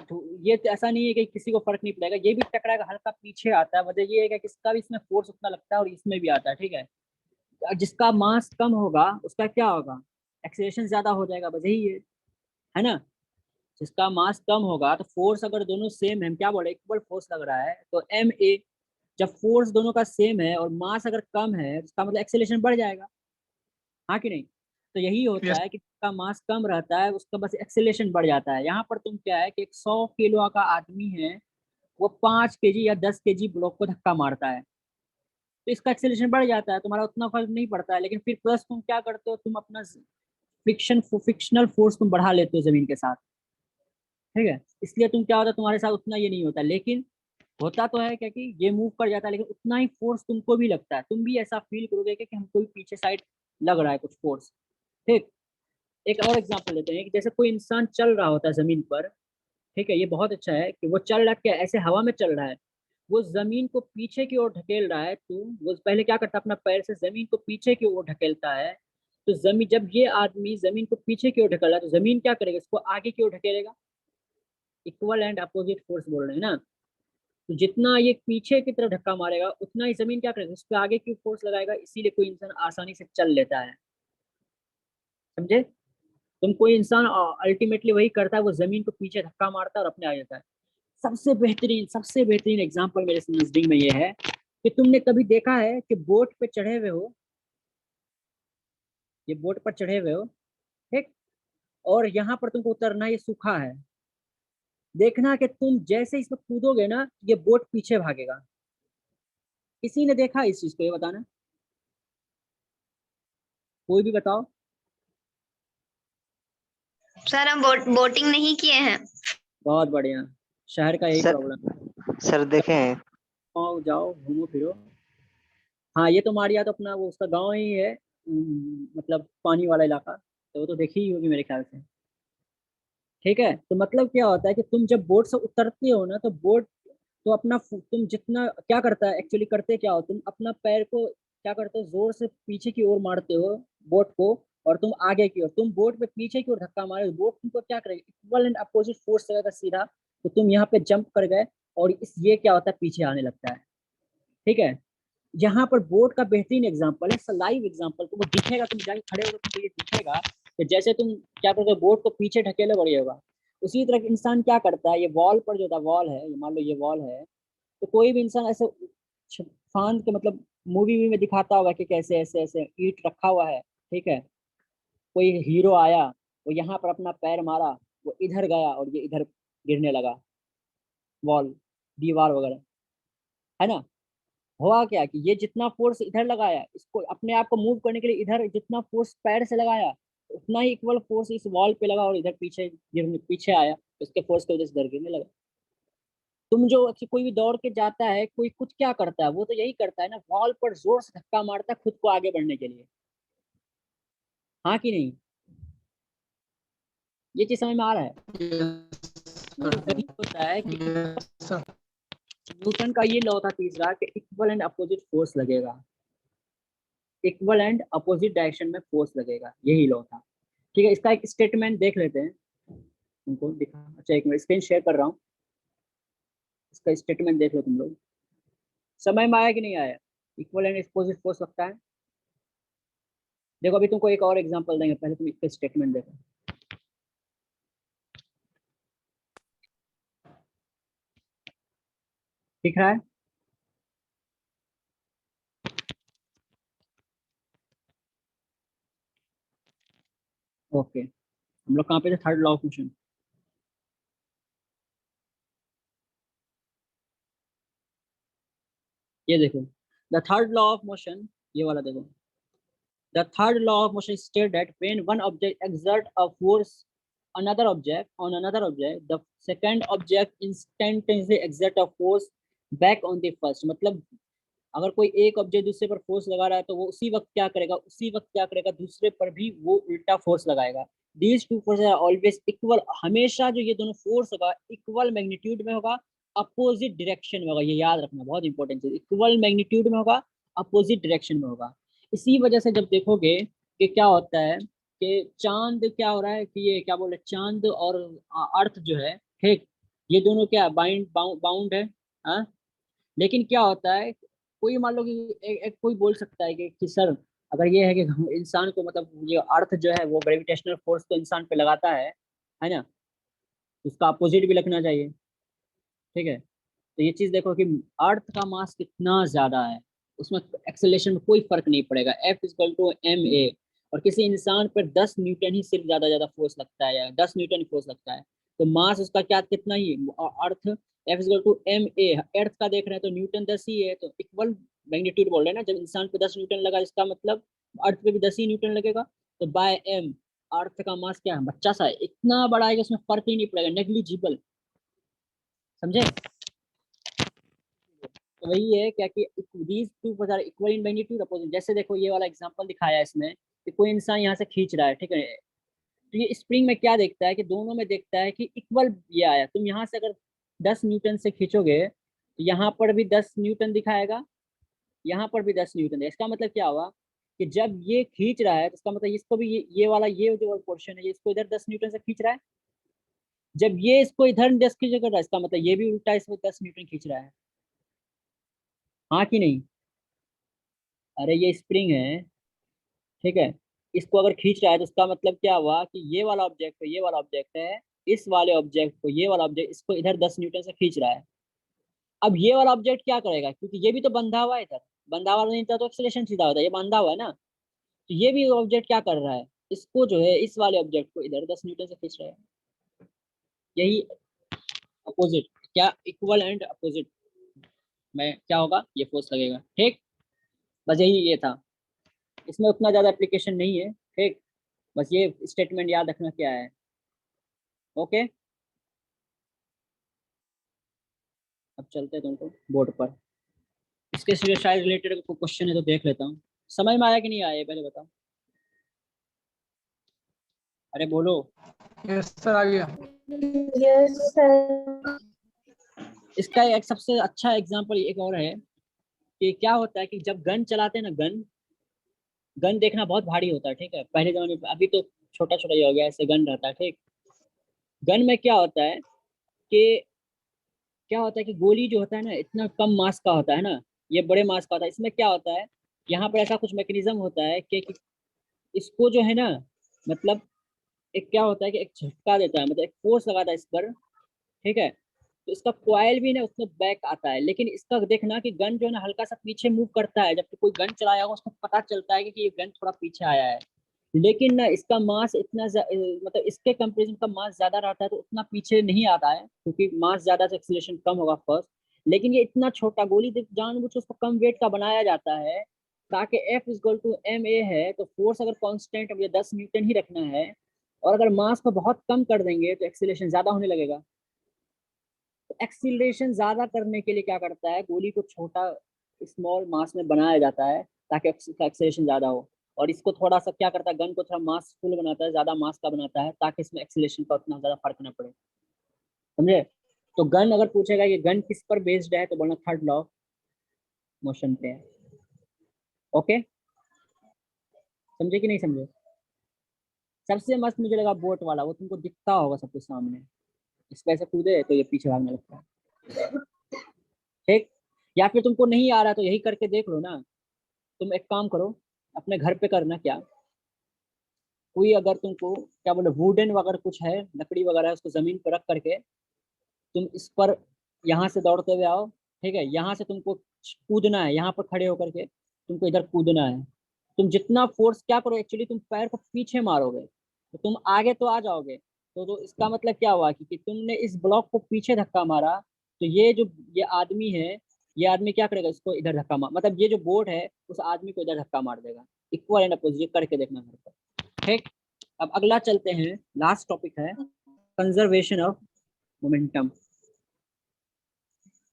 तो ये तो ऐसा नहीं है कि किसी को फर्क नहीं पड़ेगा, ये भी टकराएगा, हल्का पीछे आता है। वजह ये है कि किसका भी इसमें फोर्स उतना लगता है और इसमें भी आता है, ठीक है। जिसका मास कम होगा उसका क्या होगा, एक्सेलरेशन ज्यादा हो जाएगा, वजह ही है ना। जिसका मास कम होगा तो फोर्स, अगर दोनों सेम है, हम क्या बोले, इक्वल फोर्स लग रहा है, तो एम ए, जब फोर्स दोनों का सेम है और मास अगर कम है इसका मतलब एक्सेलरेशन बढ़ जाएगा, हाँ कि नहीं। तो यही होता यस। है कि जिसका मास कम रहता है उसका बस एक्सेलरेशन बढ़ जाता है। यहाँ पर तुम क्या है कि एक 100 किलो का आदमी है, वो 5 केजी या 10 केजी ब्लॉक को धक्का मारता है, तो इसका एक्सेलरेशन बढ़ जाता है, तुम्हारा उतना फर्क नहीं पड़ता है। लेकिन फिर प्लस तुम क्या करते हो, तुम अपना फ्रिक्शनल फोर्स तुम बढ़ा लेते हो जमीन के साथ, ठीक है। इसलिए तुम क्या होता है, तुम्हारे साथ उतना ये नहीं होता, लेकिन होता तो है क्या कि ये मूव कर जाता है, लेकिन उतना ही फोर्स तुमको भी लगता है। तुम भी ऐसा फील करोगे कि हमको भी पीछे साइड लग रहा है कुछ फोर्स। ठीक, एक और एग्जांपल लेते हैं कि जैसे कोई इंसान चल रहा होता है जमीन पर, ठीक है, ये बहुत अच्छा है कि वो चल रहा है, क्या ऐसे हवा में चल रहा है, वो जमीन को पीछे की ओर ढकेल रहा है, तो वो पहले क्या करता है, अपना पैर से जमीन को पीछे की ओर ढकेलता है। तो जमीन, जब ये आदमी जमीन को पीछे की ओर ढकेल रहा है तो जमीन क्या करेगा, इसको आगे की ओर ढकेलेगा। इक्वल एंड अपोजिट फोर्स बोल रहे हैं ना। तो जितना ये पीछे की तरफ धक्का मारेगा उतना ही जमीन क्या करेगा, उस पर आगे की फोर्स लगाएगा, इसीलिए कोई इंसान आसानी से चल लेता है, समझे। तुम कोई इंसान अल्टीमेटली वही करता है, वो जमीन को पीछे धक्का मारता है और अपने आ जाता है। सबसे बेहतरीन एग्जांपल मेरे नजदीक में ये है कि तुमने कभी देखा है कि बोट पे चढ़े हुए हो, ये बोट पर चढ़े हुए हो, ठीक, और यहाँ पर तुमको उतरना, ये सूखा है, देखना कि तुम जैसे इसमें कूदोगे ना ये बोट पीछे भागेगा। किसी ने देखा इस चीज को, ये बताना, कोई भी बताओ। सर हम बोटिंग नहीं किए हैं। बहुत बढ़िया, शहर का यही सर प्रॉब्लम है। सर देखे हैं। आओ जाओ घूमो फिरो। हाँ, ये तो मारिया तो अपना वो उसका गांव ही है, मतलब पानी वाला इलाका, तो वो तो देखी ही होगी मेरे ख्याल से। ठीक है, तो मतलब क्या होता है कि तुम जब बोट से उतरते हो ना, तो बोट तो अपना तुम जितना क्या करता है, एक्चुअली करते क्या हो, तुम अपना पैर को क्या करते हो, जोर से पीछे की ओर मारते हो बोट को, और तुम आगे की ओर, तुम बोट पे पीछे की ओर धक्का मारे, बोट तुमको क्या करेगी, इक्वल एंड अपोजिट फोर्स लगेगा सीधा, तो तुम यहाँ पे जंप कर गए, और इस ये क्या होता है, पीछे आने लगता है। ठीक है, यहाँ पर बोट का बेहतरीन एग्जाम्पल है, लाइव एग्जाम्पल, तुमको दिखेगा, तुम जाके खड़े हो तुमको ये दिखेगा कि जैसे तुम क्या करते हो, बोट को पीछे ढकेले और ये होगा। उसी तरह इंसान क्या करता है, ये वॉल पर जो था, वॉल है, मान लो ये वॉल है, तो कोई भी इंसान ऐसे फांद के, मतलब मूवी में दिखाता होगा कि कैसे ऐसे ऐसे ईंट रखा हुआ है, ठीक है, कोई हीरो आया, वो यहाँ पर अपना पैर मारा, वो इधर गया और ये इधर गिरने लगा, वॉल, दीवार वगैरह, है ना। हुआ क्या कि ये जितना फोर्स इधर लगाया, इसको अपने आप को मूव करने के लिए, इधर जितना फोर्स पैर से लगाया उतना ही इक्वल फोर्स इस वॉल पे लगा, और इधर पीछे गिरने, पीछे आया, उसके फोर्स की वजह से इधर गिरने लगा। तुम जो कोई भी दौड़ के जाता है, कोई कुछ क्या करता है, वो तो यही करता है ना, वॉल पर जोर से धक्का मारता है खुद को आगे बढ़ने के लिए, हाँ कि नहीं। ये चीज समझ में आ रहा है। तो वही होता है कि सर न्यूटन का ये लॉ था तीसरा, कि इक्वल एंड अपोजिट फोर्स लगेगा। इक्वल एंड अपोजिट डायरेक्शन में फोर्स लगेगा, यही लॉ था। ठीक है, इसका एक स्टेटमेंट देख लेते हैं, उनको दिखा, अच्छा एक मिनट स्क्रीन शेयर कर रहा हूँ, इसका स्टेटमेंट देख लो तुम लोग। समझ में आया कि नहीं आया? इक्वल एंड अपोजिट फोर्स लगता है। देखो अभी तुमको एक और एग्जांपल देंगे, पहले तुम इसका स्टेटमेंट देखो। दिख रहा है? ओके, हम लोग कहाँ पे थे? Third law of motion. ये देखो, the third law of motion, ये वाला देखो। The third law of motion state that when one object exert a force another object on another object, the second object instantaneously exert a force back on the first। मतलब अगर कोई एक object दूसरे पर force लगा रहा है तो वो उसी वक्त क्या करेगा, उसी वक्त क्या करेगा, दूसरे पर भी वो उल्टा फोर्स लगाएगा। These two force are always equal, हमेशा जो ये दोनों फोर्स होगा इक्वल मैग्नीट्यूड में होगा, अपोजिट डायरेक्शन में होगा। ये याद रखना, बहुत इंपॉर्टेंट चीज, इक्वल मैग्नीट्यूड में होगा, अपोजिट डायरेक्शन में होगा। इसी वजह से जब देखोगे कि क्या होता है कि चांद क्या हो रहा है कि ये क्या बोल रहे, चांद और अर्थ जो है, ठीक, ये दोनों क्या बाउंड है, हाँ। लेकिन क्या होता है, कोई मान लो कि एक कोई बोल सकता है कि सर अगर ये है कि इंसान को, मतलब ये अर्थ जो है वो ग्रेविटेशनल फोर्स तो इंसान पे लगाता है ना, उसका अपोजिट भी लगना चाहिए। ठीक है, तो ये चीज देखो कि अर्थ का मास कितना ज्यादा है, उसमें एक्सेलरेशन में कोई फर्क नहीं पड़ेगा, F=ma। और किसी इंसान पर 10 न्यूटन ही सिर्फ ज्यादा फोर्स लगता है, या 10 न्यूटन फोर्स लगता है, तो मास उसका क्या कितना ही, अर्थ F=ma, अर्थ का देख रहे हैं तो न्यूटन 10 ही है, तो इक्वल मैग्नीट्यूड बोल रहे हैं ना। जब इंसान पे 10 न्यूटन लगा, इसका मतलब अर्थ पे भी 10 ही न्यूटन लगेगा, तो बाय m अर्थ का मास क्या है, बच्चा सा है, इतना बड़ा है कि उसमें फर्क ही नहीं पड़ेगा, नेग्लिजिबल। समझे? तो वही है क्या कि these two forces are equal in magnitude opposite। जैसे देखो ये वाला एग्जांपल दिखाया है इसमें कि कोई इंसान यहाँ से खींच रहा है, ठीक है, तो ये स्प्रिंग में क्या देखता है कि दोनों में देखता है कि इक्वल ये आया। तुम यहाँ से अगर 10 न्यूटन से खींचोगे तो यहाँ पर भी 10 न्यूटन दिखाएगा, यहाँ पर भी 10 न्यूटन है। इसका मतलब क्या हुआ कि जब ये खींच रहा है तो इसका मतलब इसको भी ये वाला ये जो पोर्शन है ये इसको इधर 10 न्यूटन से खींच रहा है, जब ये इसको इधर 10 खींच कर रहा है इसका मतलब ये भी उल्टा इसको 10 न्यूटन खींच रहा है, हाँ कि नहीं? अरे ये स्प्रिंग है, ठीक है, इसको अगर खींच रहा है तो इसका मतलब क्या हुआ कि ये वाला ऑब्जेक्ट है, ये वाला ऑब्जेक्ट है, इस वाले ऑब्जेक्ट को, ये वाला ऑब्जेक्ट इसको इधर 10 न्यूटन से खींच रहा है। अब ये वाला ऑब्जेक्ट क्या करेगा, क्योंकि ये भी तो बंधा हुआ है इधर, बंधा हुआ नहीं था तो एक्सेलरेशन सीधा होता है, ये बंधा हुआ है ना, तो ये भी ऑब्जेक्ट क्या कर रहा है, इसको जो है इस वाले ऑब्जेक्ट को इधर 10 न्यूटन से खींच रहा है। यही अपोजिट, क्या इक्वल एंड अपोजिट में क्या होगा, ये फोर्स लगेगा। ठीक, बस यही ये था, इसमें उतना ज्यादा एप्लीकेशन नहीं है। ठीक, बस ये स्टेटमेंट याद रखना क्या है। ओके, अब चलते हैं तुमको बोर्ड पर, इसके से शायद रिलेटेड कोई क्वेश्चन है तो देख लेता हूँ। समझ में आया कि नहीं आया पहले बताओ, अरे बोलो। यस सर, आ गया। Yes sir. इसका एक सबसे अच्छा एग्जांपल एक और है कि क्या होता है कि जब गन चलाते हैं ना, गन गन देखना बहुत भारी होता है, ठीक है, पहले जमाने में, अभी तो छोटा छोटा ही हो गया, ऐसे गन रहता है। ठीक, गन में क्या होता है कि गोली जो होता है ना इतना कम मास का होता है ना, ये बड़े मास का होता है। इसमें क्या होता है, यहाँ पर ऐसा कुछ मैकेनिज्म होता है कि इसको जो है ना, मतलब एक क्या होता है कि एक झटका देता है, मतलब एक फोर्स लगाता है इस पर, ठीक है, तो इसका कॉइल भी ना उसमें बैक आता है। लेकिन इसका देखना कि गन जो है ना हल्का सा पीछे मूव करता है, जब कोई गन चलाया होगा उसको पता चलता है कि ये गन थोड़ा पीछे आया है। लेकिन ना इसका मास इतना मतलब इसके कंपेरिजन का मास ज्यादा रहता है तो उतना पीछे नहीं आता है, क्योंकि मास ज्यादा से एक्सीलरेशन कम होगा फर्स्ट। लेकिन ये इतना छोटा गोली जानबूझ के उसको कम वेट का बनाया जाता है ताकि F=ma है, तो फोर्स अगर कांस्टेंट अब ये 10 न्यूटन ही रखना है, और अगर मास को बहुत कम कर देंगे तो एक्सीलरेशन ज्यादा होने लगेगा। तो एक्सीलरेशन ज्यादा करने के लिए क्या करता है, गोली को छोटा स्मॉल मास में बनाया जाता है ताकि एक्सीलरेशन ज्यादा हो। और इसको थोड़ा सा क्या करता है, गन को थोड़ा मास फुल बनाता है, ज्यादा मास का बनाता है ताकि इसमें एक्सीलरेशन का उतना ज्यादा फर्क ना पड़े। समझे? तो गन अगर पूछेगा कि गन किस पर बेस्ड है तो बोलना थर्ड लॉ ऑफ मोशन पे है। ओके, समझे कि नहीं समझे? सबसे मस्त मुझे लगा बोट वाला, वो तुमको दिखता होगा सब कुछ सामने, इस पे से कूदे तो ये पीछे भागने लगता है। ठीक, या फिर तुमको नहीं आ रहा तो यही करके देख लो ना। तुम एक काम करो, अपने घर पे करना क्या, कोई अगर तुमको क्या बोले वुडन वगैरह कुछ है, लकड़ी वगैरह है, उसको जमीन पर रख करके तुम इस पर यहाँ से दौड़ते हुए आओ। ठीक है, यहाँ से तुमको कूदना है, यहाँ पर खड़े होकर के तुमको इधर कूदना है। तुम जितना फोर्स क्या करो, एक्चुअली तुम पैर को पीछे मारोगे तो तुम आगे तो आ जाओगे। तो इसका मतलब क्या हुआ कि तुमने इस ब्लॉक को पीछे धक्का मारा, तो ये जो ये आदमी है, ये आदमी क्या करेगा, इसको इधर धक्का मार, मतलब ये जो बोर्ड है उस आदमी को इधर धक्का मार देगा। इक्वल एंड अपोजिट करके देखना घर पर। ठीक, अब अगला चलते हैं, लास्ट टॉपिक है कंजर्वेशन ऑफ मोमेंटम।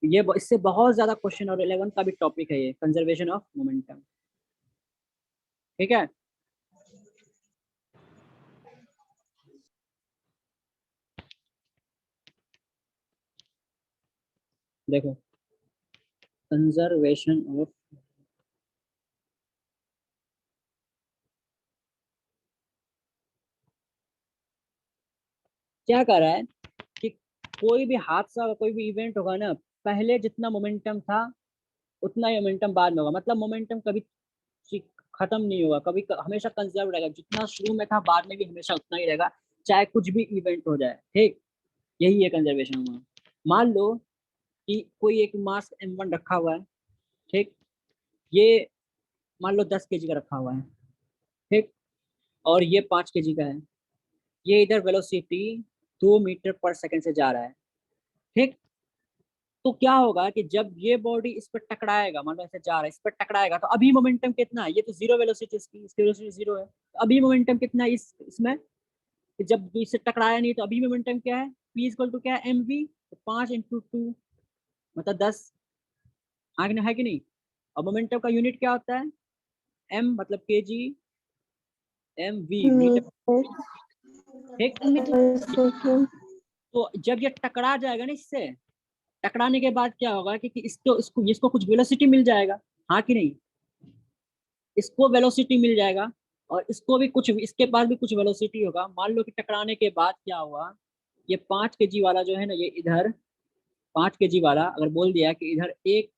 ये इससे बहुत ज्यादा क्वेश्चन और 11 का भी टॉपिक है ये, कंजर्वेशन ऑफ मोमेंटम। ठीक है, देखो कंजर्वेशन ऑफ, क्या कर रहा है कि कोई भी हादसा, कोई भी इवेंट होगा ना, पहले जितना मोमेंटम था उतना ही मोमेंटम बाद में होगा। मतलब मोमेंटम कभी खत्म नहीं होगा, कभी हमेशा कंजर्व रहेगा, जितना शुरू में था बाद में भी हमेशा उतना ही रहेगा, चाहे कुछ भी इवेंट हो जाए। ठीक, यही है कंजर्वेशन हुआ। मान लो कि कोई एक मास M1 रखा हुआ है। ठीक, ये मान लो 10 kg का रखा हुआ है। ठीक, और ये 5 kg का है। ये इधर वेलोसिटी 2 मीटर पर सेकंड से जा रहा है। ठीक, तो क्या होगा कि जब ये बॉडी इस पर टकराएगा, मान लो ऐसे जा रहा है, इस पर टकराएगा तो अभी मोमेंटम कितना है, ये तो जीरो वेलोसिटी, इसकी वेलोसिटी जीरो है, तो अभी मोमेंटम कितना है इसमें, कि जब इससे टकराया नहीं तो अभी मोमेंटम क्या है, P इक्वल टू क्या है mv, तो 5 × 2 मतलब 10। हाँ है कि नहीं? और मोमेंटम का यूनिट क्या होता है, m मतलब kg, mv मीटर। ठीक, सेकेंड। तो जब ये टकरा जाएगा ना इससे, टकराने के बाद क्या होगा कि इसको इसको इसको कुछ वेलोसिटी मिल जाएगा। हाँ कि नहीं? इसको वेलोसिटी मिल जाएगा और इसको भी कुछ, इसके पास भी कुछ वेलोसिटी होगा। मान लो कि टकराने के बाद क्या हुआ, ये 5 kg वाला जो है ना, ये इधर 5 kg वाला अगर बोल दिया कि इधर 1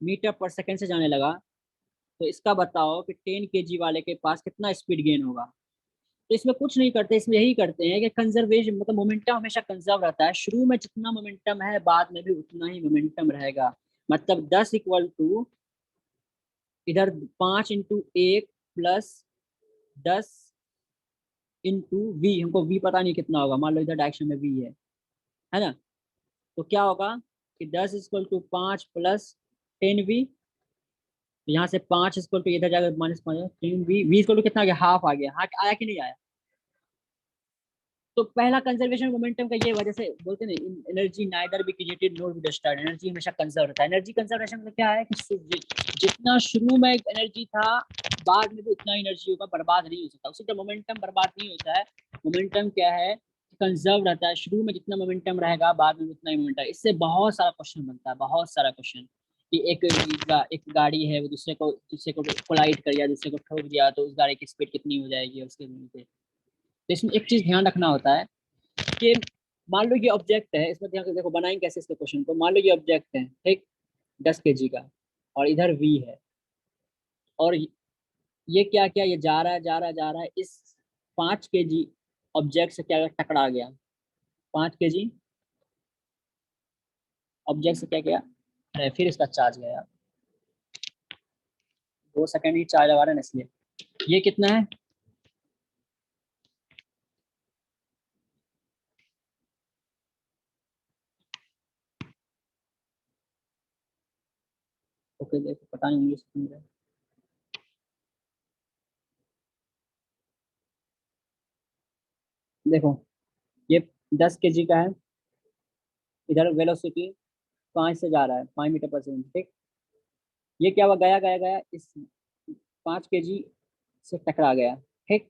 मीटर पर सेकंड से जाने लगा, तो इसका बताओ कि 10 kg वाले के पास कितना स्पीड गेन होगा। तो इसमें कुछ नहीं करते, इसमें यही करते हैं कि कंजर्वेशन, मतलब मोमेंटम हमेशा कंजर्व रहता है, शुरू में जितना मोमेंटम है बाद में भी उतना ही मोमेंटम रहेगा। मतलब 10 इक्वल टू इधर 5 × 1 प्लस 10 × V, हमको V पता नहीं कितना होगा, मान लो इधर डायरेक्शन में V है ना, तो क्या होगा कि 10 इक्वल टू 5 प्लस 10V, तो यहाँ से 5 इक्वल टू इधर जाकर -5 10V, V इक्वल टू कितना आ गया, हाफ आ गया। हाँ आया कि नहीं आया? तो पहला कंजर्वेशन मोमेंटम का ये वजह से बोलते हैं ना, energy neither be created nor be destroyed, energy हमेशा कंजर्व रहता है। एनर्जी कंजर्वेशन मतलब क्या है कि जितना शुरू में एनर्जी था बाद में भी उतना एनर्जी होगा, बर्बाद नहीं हो सकता। उसी तरह मोमेंटम बर्बाद नहीं होता है, मोमेंटम क्या है, कंजर्व रहता है, शुरू में जितना मोमेंटम रहेगा बाद में उतना ही मोमेंटम। इससे बहुत सारा क्वेश्चन बनता है, बहुत सारा क्वेश्चन, कि एक गाड़ी है, वो दूसरे को कोलाइड कर दिया, दूसरे को ठोक दिया, तो उस गाड़ी की स्पीड कितनी हो जाएगी उसके पे। तो इसमें एक चीज ध्यान रखना होता है कि मान लो ये ऑब्जेक्ट है, इसमें ध्यान से देखो बनाएंगे कैसे इसके क्वेश्चन को। मान लो ये ऑब्जेक्ट है, ठीक, 10 kg का, और इधर V है, और ये क्या क्या, ये जा रहा है जा रहा है जा रहा है, इस 5 kg ऑब्जेक्ट से क्या टकरा गया, 5 kg ऑब्जेक्ट से क्या गया, अरे फिर इसका चार्ज गया, 2 सेकंड ही चार्ज लगा रहे हैं ना इसलिए। ये कितना है, ओके देखो पता नहीं इंग्लिश समझ रहे। देखो ये 10 kg का है, इधर वेलोसिटी 5 से जा रहा है, 5 मीटर पर सेकंड। ठीक, ये क्या हुआ, गया गया गया, इस 5 kg से टकरा गया। ठीक,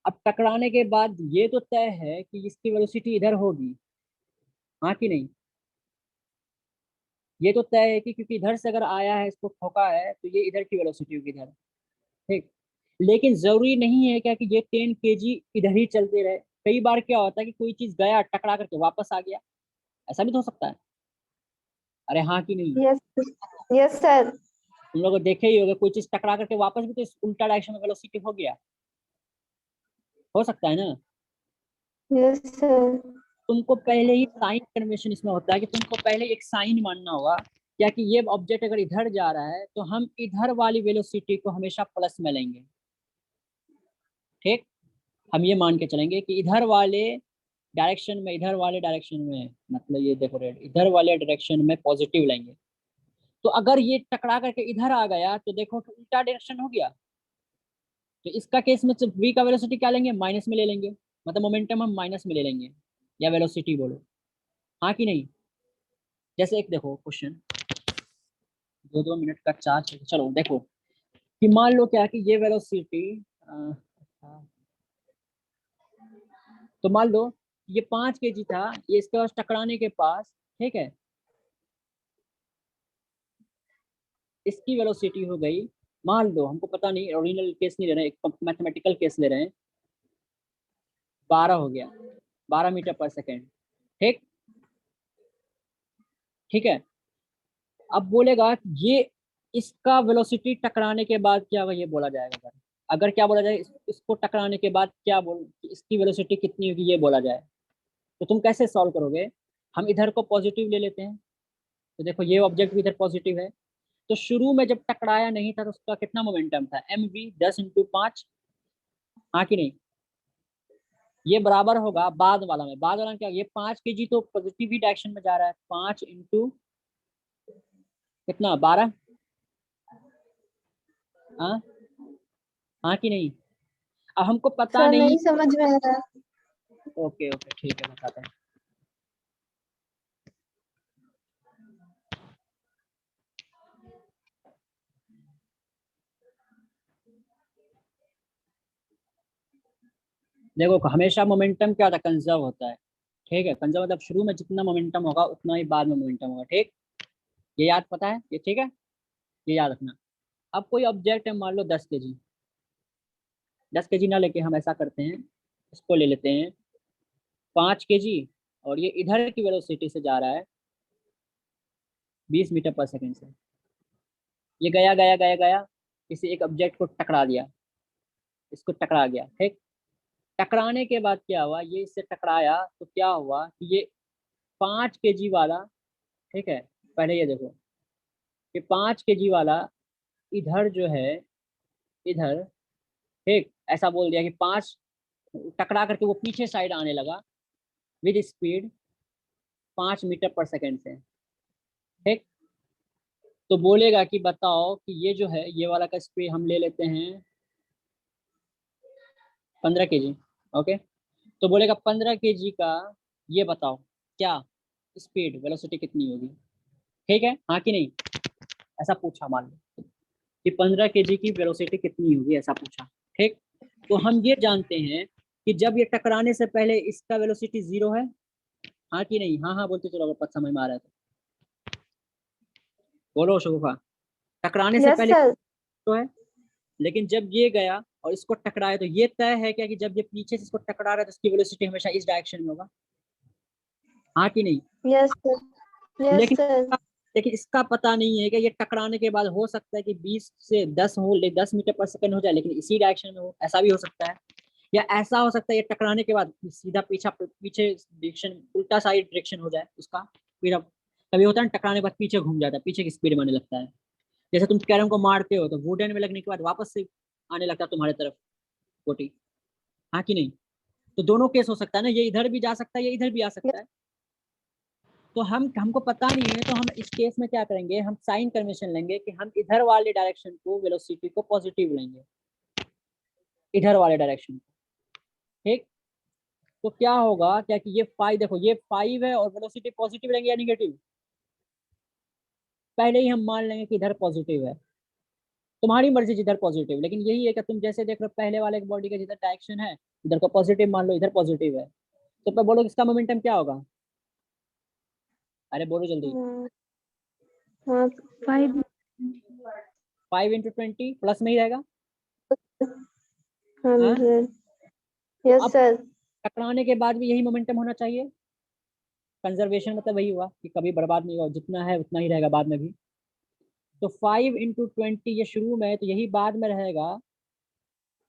अब टकराने के बाद ये तो तय है कि इसकी वेलोसिटी इधर होगी, हाँ कि नहीं? ये तो तय है कि क्योंकि इधर से अगर आया है, इसको ठोका है, तो ये इधर की वेलोसिटी होगी इधर। ठीक, लेकिन जरूरी नहीं है क्या कि ये 10 kg इधर ही चलते रहे। कई बार क्या होता है कि कोई चीज गया टकरा करके वापस आ गया, ऐसा भी तो हो सकता है। अरे हाँ कि नहीं? Yes. Yes, sir. तुम लोग देखे ही होगे, कोई चीज टकरा करके वापस भी तो इस उल्टा डायरेक्शन में वेलोसिटी हो गया, हो सकता है ना। Yes, sir. तुमको पहले ही साइन कन्वेंशन इसमें होता है कि तुमको पहले एक साइन मानना होगा क्या कि ये ऑब्जेक्ट अगर इधर जा रहा है तो हम इधर वाली वेलोसिटी को हमेशा प्लस में लेंगे। ठीक, हम ये मान के चलेंगे कि इधर वाले डायरेक्शन में, इधर वाले डायरेक्शन में, मतलब ये देखो रेड, इधर वाले डायरेक्शन में पॉजिटिव लेंगे। तो अगर ये टकरा करके इधर आ गया तो देखो कि उल्टा डायरेक्शन हो गया। तो इसका केस में सिर्फ v का वेलोसिटी क्या लेंगे, माइनस में ले लेंगे, मतलब मोमेंटम हम माइनस में ले लेंगे, या वेलोसिटी बोलो, हाँ कि नहीं। जैसे एक देखो क्वेश्चन, 2-2 मिनट का चार्ज, चलो देखो कि मान लो क्या कि ये वेलोसिटी, तो मान लो ये 5 kg था, ये इसके पास टकराने के पास, ठीक है, इसकी वेलोसिटी हो गई, मान लो, हमको पता नहीं, ओरिजिनल केस नहीं ले रहे हैं, एक मैथमेटिकल केस ले रहे हैं, 12 हो गया, 12 मीटर पर सेकेंड। ठीक, ठीक है। अब बोलेगा ये इसका वेलोसिटी टकराने के बाद क्या होगा, ये बोला जाएगा। अगर क्या बोला जाए, इसको टकराने के बाद क्या बोल, इसकी वेलोसिटी कितनी होगी ये बोला जाए, तो तुम कैसे सॉल्व करोगे। हम इधर को पॉजिटिव ले लेते हैं, तो देखो ये ऑब्जेक्ट भी इधर पॉजिटिव है, तो शुरू में जब टकराया नहीं था तो उसका कितना मोमेंटम था, mv 10 × 5, हाँ कि नहीं। ये बराबर होगा बाद वाला में, बाद वाला में क्या, ये 5 kg तो पॉजिटिव ही डायरेक्शन में जा रहा है, 5 × कितना, 12, हाँ, हाँ कि नहीं। अब हमको पता सर नहीं। नहीं समझ में आ रहा। ओके ओके ठीक है, बताते हैं। देखो हमेशा मोमेंटम क्या होता है, कंजर्व होता है। ठीक है, कंजर्व मतलब शुरू में जितना मोमेंटम होगा उतना ही बाद में मोमेंटम होगा। ठीक, ये याद पता है ये, ठीक है, ये याद रखना। अब कोई ऑब्जेक्ट है, मान लो 10 kg, 10 kg ना लेके हम ऐसा करते हैं, इसको ले लेते हैं 5 kg, और ये इधर की वेलोसिटी से जा रहा है 20 मीटर पर सेकेंड से। ये गया गया गया गया, किसी एक ऑब्जेक्ट को टकरा दिया, इसको टकरा गया। ठीक, टकराने के बाद क्या हुआ, ये इससे टकराया तो क्या हुआ कि ये 5 kg वाला, ठीक है, पहले ये देखो कि 5 kg वाला इधर जो है, इधर, ठीक, ऐसा बोल दिया कि 5, टकरा करके वो पीछे साइड आने लगा विद स्पीड 5 मीटर पर सेकेंड से। ठीक, तो बोलेगा कि बताओ कि ये जो है, ये वाला का स्पीड हम ले लेते हैं 15 kg। ओके, तो बोलेगा 15 kg का ये बताओ क्या स्पीड, वेलोसिटी कितनी होगी। ठीक है, हाँ कि नहीं, ऐसा पूछा, मान लो कि 15 kg की वेलोसिटी कितनी होगी, ऐसा पूछा। ठीक, तो हम ये जानते हैं कि जब ये टकराने से पहले इसका वेलोसिटी 0 है, हाँ कि नहीं, हाँ हाँ बोलते चलो, अगर पता समझ में आ रहा है तो बोलो शगुफा। टकराने से यस पहले सर। तो है, लेकिन जब ये गया और इसको टकराया तो ये तय है क्या कि जब ये पीछे से इसको टकरा रहा है तो इसकी वेलोसिटी हमेशा इस डायरेक्शन में होगा, हाँ कि नहीं। Yes sir. यस लेकिन सर। लेकिन इसका पता नहीं है कि ये टकराने के बाद हो सकता है कि 20 से 10 हो, 10 मीटर पर सेकंड हो जाए लेकिन इसी डायरेक्शन में हो, ऐसा भी हो सकता है। या ऐसा हो सकता है ये टकराने के बाद सीधा पीछे डायरेक्शन, उल्टा साइड डायरेक्शन हो जाए उसका। फिर अब कभी होता है ना, टकराने के बाद पीछे घूम जाता है, पीछे की स्पीड में आने लगता है। जैसे तुम कैरम को मारते हो तो वुडन में लगने के बाद वापस से आने लगता है तुम्हारे तरफ गोटी, हाँ कि नहीं। तो दोनों केस हो सकता है ना, ये इधर भी जा सकता है, ये इधर भी आ सकता है। तो हमको पता नहीं है, तो हम इस केस में क्या करेंगे, हम साइन कन्वेंशन लेंगे कि हम इधर वाले डायरेक्शन को, वेलोसिटी को पॉजिटिव लेंगे, इधर वाले डायरेक्शन को। ठीक, तो क्या होगा क्या कि ये 5, देखो ये 5 है और वेलोसिटी पॉजिटिव लेंगे या निगेटिव, पहले ही हम मान लेंगे कि इधर पॉजिटिव है, तुम्हारी मर्जी जिधर पॉजिटिव। लेकिन यही है कि तुम जैसे देख रहे हो पहले वाले बॉडी का जिधर डायरेक्शन है इधर को पॉजिटिव मान लो, इधर पॉजिटिव है, तो पर बोलो इसका मोमेंटम क्या होगा, अरे बोलो जल्दी। हाँ 5। 5 × 20 प्लस में ही रहेगा, 100. Yes, अब sir. टकराने के बाद भी यही मोमेंटम होना चाहिए। कंजर्वेशन मतलब वही हुआ कि कभी बर्बाद नहीं हुआ, जितना है उतना ही रहेगा बाद में भी। तो 5 × 20 ये शुरू में है तो यही बाद में रहेगा।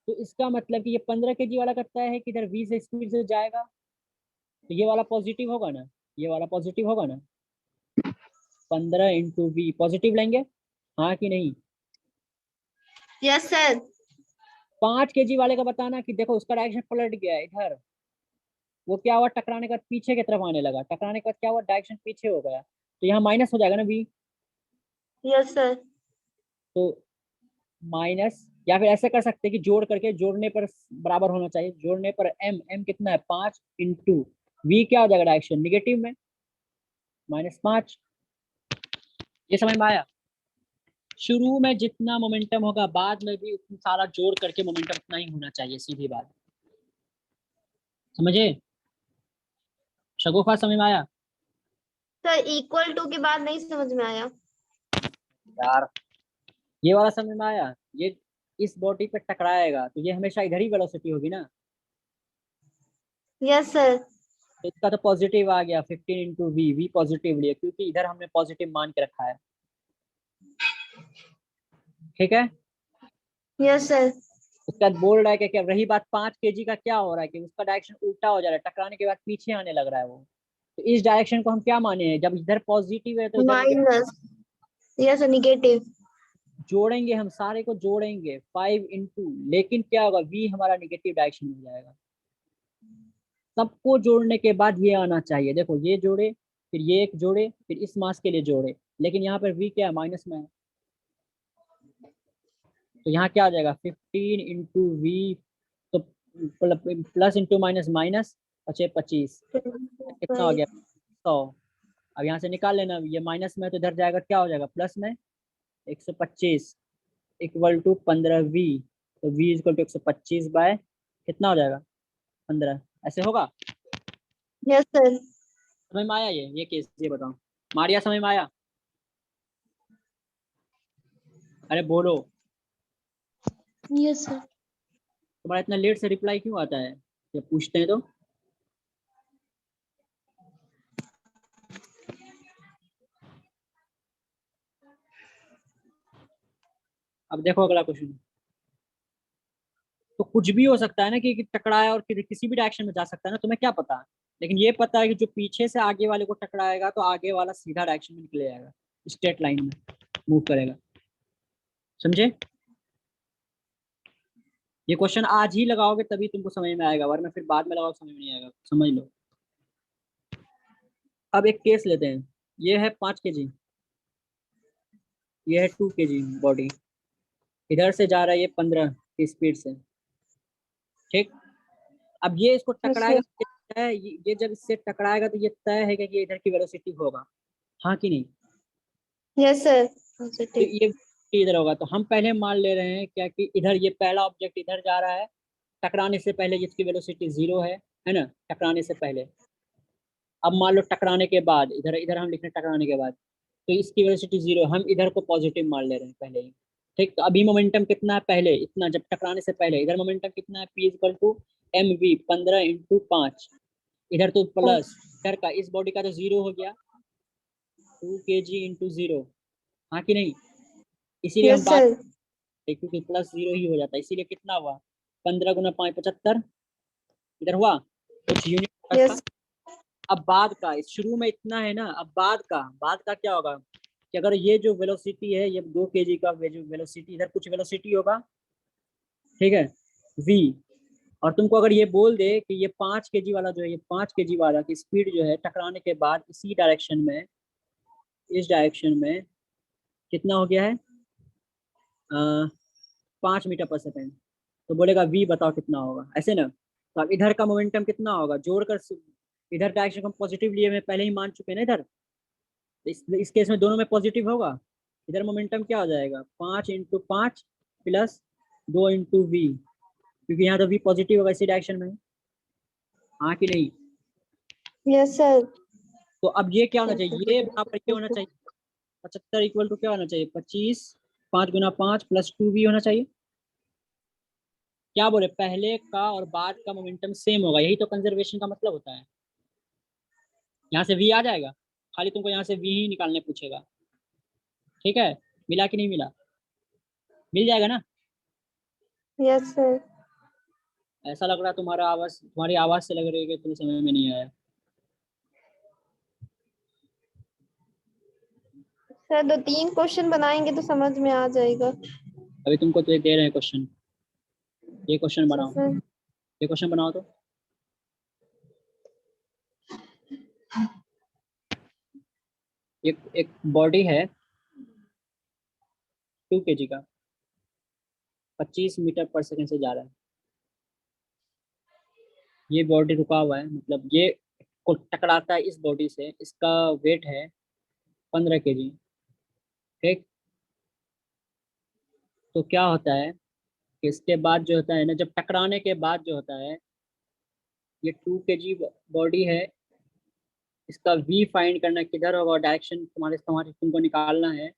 तो इसका मतलब कि ये 15 kg वाला करता है कि इधर v से स्पीड से जाएगा, तो ये वाला पॉजिटिव होगा ना, ये वाला पॉजिटिव होगा ना। 15 × v पॉजिटिव लेंगे, हाँ कि नहीं। Yes, sir. 5 kg वाले का बताना कि देखो उसका डायरेक्शन पलट गया है इधर, वो क्या हुआ, टकराने का पीछे की तरफ आने लगा, टकराने का क्या हुआ, डायरेक्शन पीछे हो गया, तो यहाँ माइनस हो जाएगा ना v। Yes, sir. तो माइनस, या फिर ऐसे कर सकते हैं कि जोड़ करके, जोड़ने पर बराबर होना चाहिए, जोड़ने पर m कितना है 5 × v क्या हो जाएगा डायरेक्शन निगेटिव में, -5। ये समझ में आया। शुरू में जितना मोमेंटम होगा बाद में भी उतना सारा जोड़ करके मोमेंटम उतना ही होना चाहिए, सीधी बात, समझे। शगुफा समझ में आया। सर इक्वल टू के बाद नहीं समझ में आया। यार ये वाला समझ में आया, ये इस बॉडी पे टकराएगा तो ये हमेशा इधर ही वेलोसिटी होगी ना। Yes sir. तो इसका तो पॉजिटिव आ गया 15 × v, v पॉजिटिव लिए क्योंकि इधर हमने पॉजिटिव मान के रखा है, ठीक है। Yes sir. उसके बाद बोल रहा है कि क्या, रही बात 5 kg का, क्या हो रहा है कि उसका डायरेक्शन उल्टा हो जा रहा है, टकराने के बाद पीछे आने लग रहा है वो। तो इस डायरेक्शन को हम क्या माने हैं, जब इधर पॉजिटिव है तो इधर नेगेटिव। माइनस। Yes negative. जोड़ेंगे हम सारे को, जोड़ेंगे 5 × लेकिन क्या होगा, v हमारा नेगेटिव डायरेक्शन में जाएगा। सबको जोड़ने के बाद ये आना चाहिए, देखो ये जोड़े, फिर ये एक जोड़े, फिर इस मास के लिए जोड़े, लेकिन यहाँ पर v क्या है, माइनस में है। तो यहाँ क्या आ जाएगा 15 × v, तो प्लस इंटू माइनस माइनस, 25 कितना हो गया 100। अब यहाँ से निकाल लेना, ये माइनस में है तो इधर जाएगा, क्या हो जाएगा प्लस में 125 इक्वल टू 15v। तो v इक्वल टू 125 बाय कितना हो जाएगा 15, ऐसे होगा। Yes sir. समझ में आया ये केस, ये बताओ मारिया, समझ में आया। अरे बोलो, यस सर। तुम्हारा इतना लेट से रिप्लाई क्यों आता है जब पूछते हैं तो। अब देखो अगला क्वेश्चन। तो कुछ भी हो सकता है ना कि टकराया और किसी भी डायरेक्शन में जा सकता है ना, तुम्हें क्या पता। लेकिन ये पता है कि जो पीछे से आगे वाले को टकराएगा तो आगे वाला सीधा डायरेक्शन में निकले जाएगा, स्ट्रेट लाइन में मूव करेगा, समझे। ये क्वेश्चन आज ही लगाओगे तभी तुमको समझ में आएगा, वरना फिर बाद में लगाओ समझ में नहीं आएगा, समझ लो। अब एक केस लेते हैं, ये है 5 kg, ये है 2 kg बॉडी, इधर से जा रहा है ये 15 की स्पीड से, ठीक। अब ये इसको टकराएगा, ये जब इससे टकराएगा तो ये तय है कि ये इधर की वेलोसिटी होगा, हाँ कि नहीं। Yes sir. तो ये इधर होगा, तो हम पहले मान ले रहे हैं क्या कि इधर ये पहला ऑब्जेक्ट इधर जा रहा है, टकराने से पहले इसकी वेलोसिटी 0 है ना, टकराने से पहले। अब मान लो टकराने के बाद, इधर इधर हम लिख रहे हैं टकराने के बाद, तो इसकी वेलोसिटी 0, हम इधर को पॉजिटिव मान ले रहे हैं पहले ही, ठीक। तो अभी मोमेंटम कितना है पहले, इतना, जब टकराने से पहले इधर मोमेंटम कितना है, p इक्वल टू mv 15 × 5, इधर तो प्लस, इधर का इस बॉडी का तो 0 हो गया, 2 kg × 0, हाँ कि नहीं। इसीलिए हम यस बात, सर। क्योंकि प्लस 0 ही हो जाता है, इसीलिए कितना हुआ 15 × 5 75, इधर हुआ कुछ यूनिट। यस। अब बाद का, इस शुरू में इतना है ना, अब बाद का क्या होगा कि अगर ये जो वेलोसिटी है, ये 2 kg का जो वेलोसिटी, इधर कुछ वेलोसिटी होगा, ठीक है v। और तुमको अगर ये बोल दे कि ये 5 kg वाला जो है, ये 5 kg वाला की स्पीड जो है टकराने के बाद इसी डायरेक्शन में, इस डायरेक्शन में कितना हो गया है 5 मीटर पर सेकेंड, तो बोलेगा v बताओ कितना होगा, ऐसे ना। तो अब इधर का मोमेंटम कितना होगा, जोड़कर इधर डायरेक्शन हम पॉजिटिव लिए मैं पहले ही मान चुके हैं ना इधर, इस केस में दोनों में पॉजिटिव होगा। इधर मोमेंटम क्या हो जाएगा 5 × 5 प्लस 2 × v, क्योंकि यहाँ तो v पॉजिटिव होगा इसी डायरेक्शन में, हाँ कि नहीं। Yes sir. तो अब ये क्या होना चाहिए, ये बराबर क्या होना चाहिए 75 इक्वल टू क्या होना चाहिए 25, 5 × 5 प्लस 2v होना चाहिए, क्या बोले, पहले का और बाद का मोमेंटम सेम होगा, यही तो कंजर्वेशन का मतलब होता है। यहाँ से v आ जाएगा, खाली तुमको यहाँ से v ही निकालने पूछेगा। ठीक है, मिला कि नहीं मिला? मिल जाएगा ना? Yes sir. ऐसा लग रहा है तुम्हारी आवाज से लग रही है कि तुम्हें समझ में नहीं आया। सर 2-3 क्वेश्चन बनाएंगे तो समझ में आ जाएगा। अभी तुमको तो दे रहे हैं क्वेश्चन, ये क्वेश्चन बनाओ, सर ये क्वेश्चन बनाओ। तो एक बॉडी है 2 kg का, 25 मीटर पर सेकंड से जा रहा है। ये बॉडी रुका हुआ है, मतलब ये को टकराता है इस बॉडी से, इसका वेट है 15 kg। ठीक, तो क्या होता है कि इसके बाद जो होता है ना, जब टकराने के बाद जो होता है, ये 2 kg बॉडी है, इसका v फाइंड करना किधर होगा, डायरेक्शन तुम्हारे तुम्हारे तुमको निकालना है।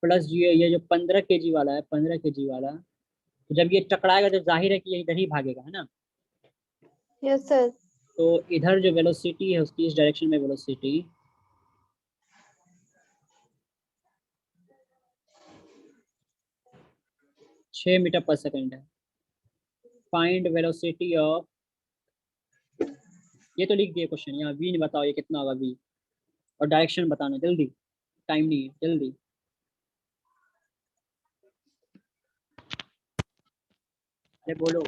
प्लस ये जो 15 kg वाला है, 15 kg वाला, तो जब ये टकराएगा तो जाहिर है कि ये इधर ही भागेगा, है ना। Yes sir. तो इधर जो वेलोसिटी है उसकी, इस डायरेक्शन में वेलोसिटी 6 मीटर पर सेकंड है। फाइंड वेलोसिटी ऑफ, ये तो लिख दिए क्वेश्चन, यहाँ v नहीं बताओ ये कितना होगा v, और डायरेक्शन बताना जल्दी, टाइम नहीं है, जल्दी। अरे बोलो।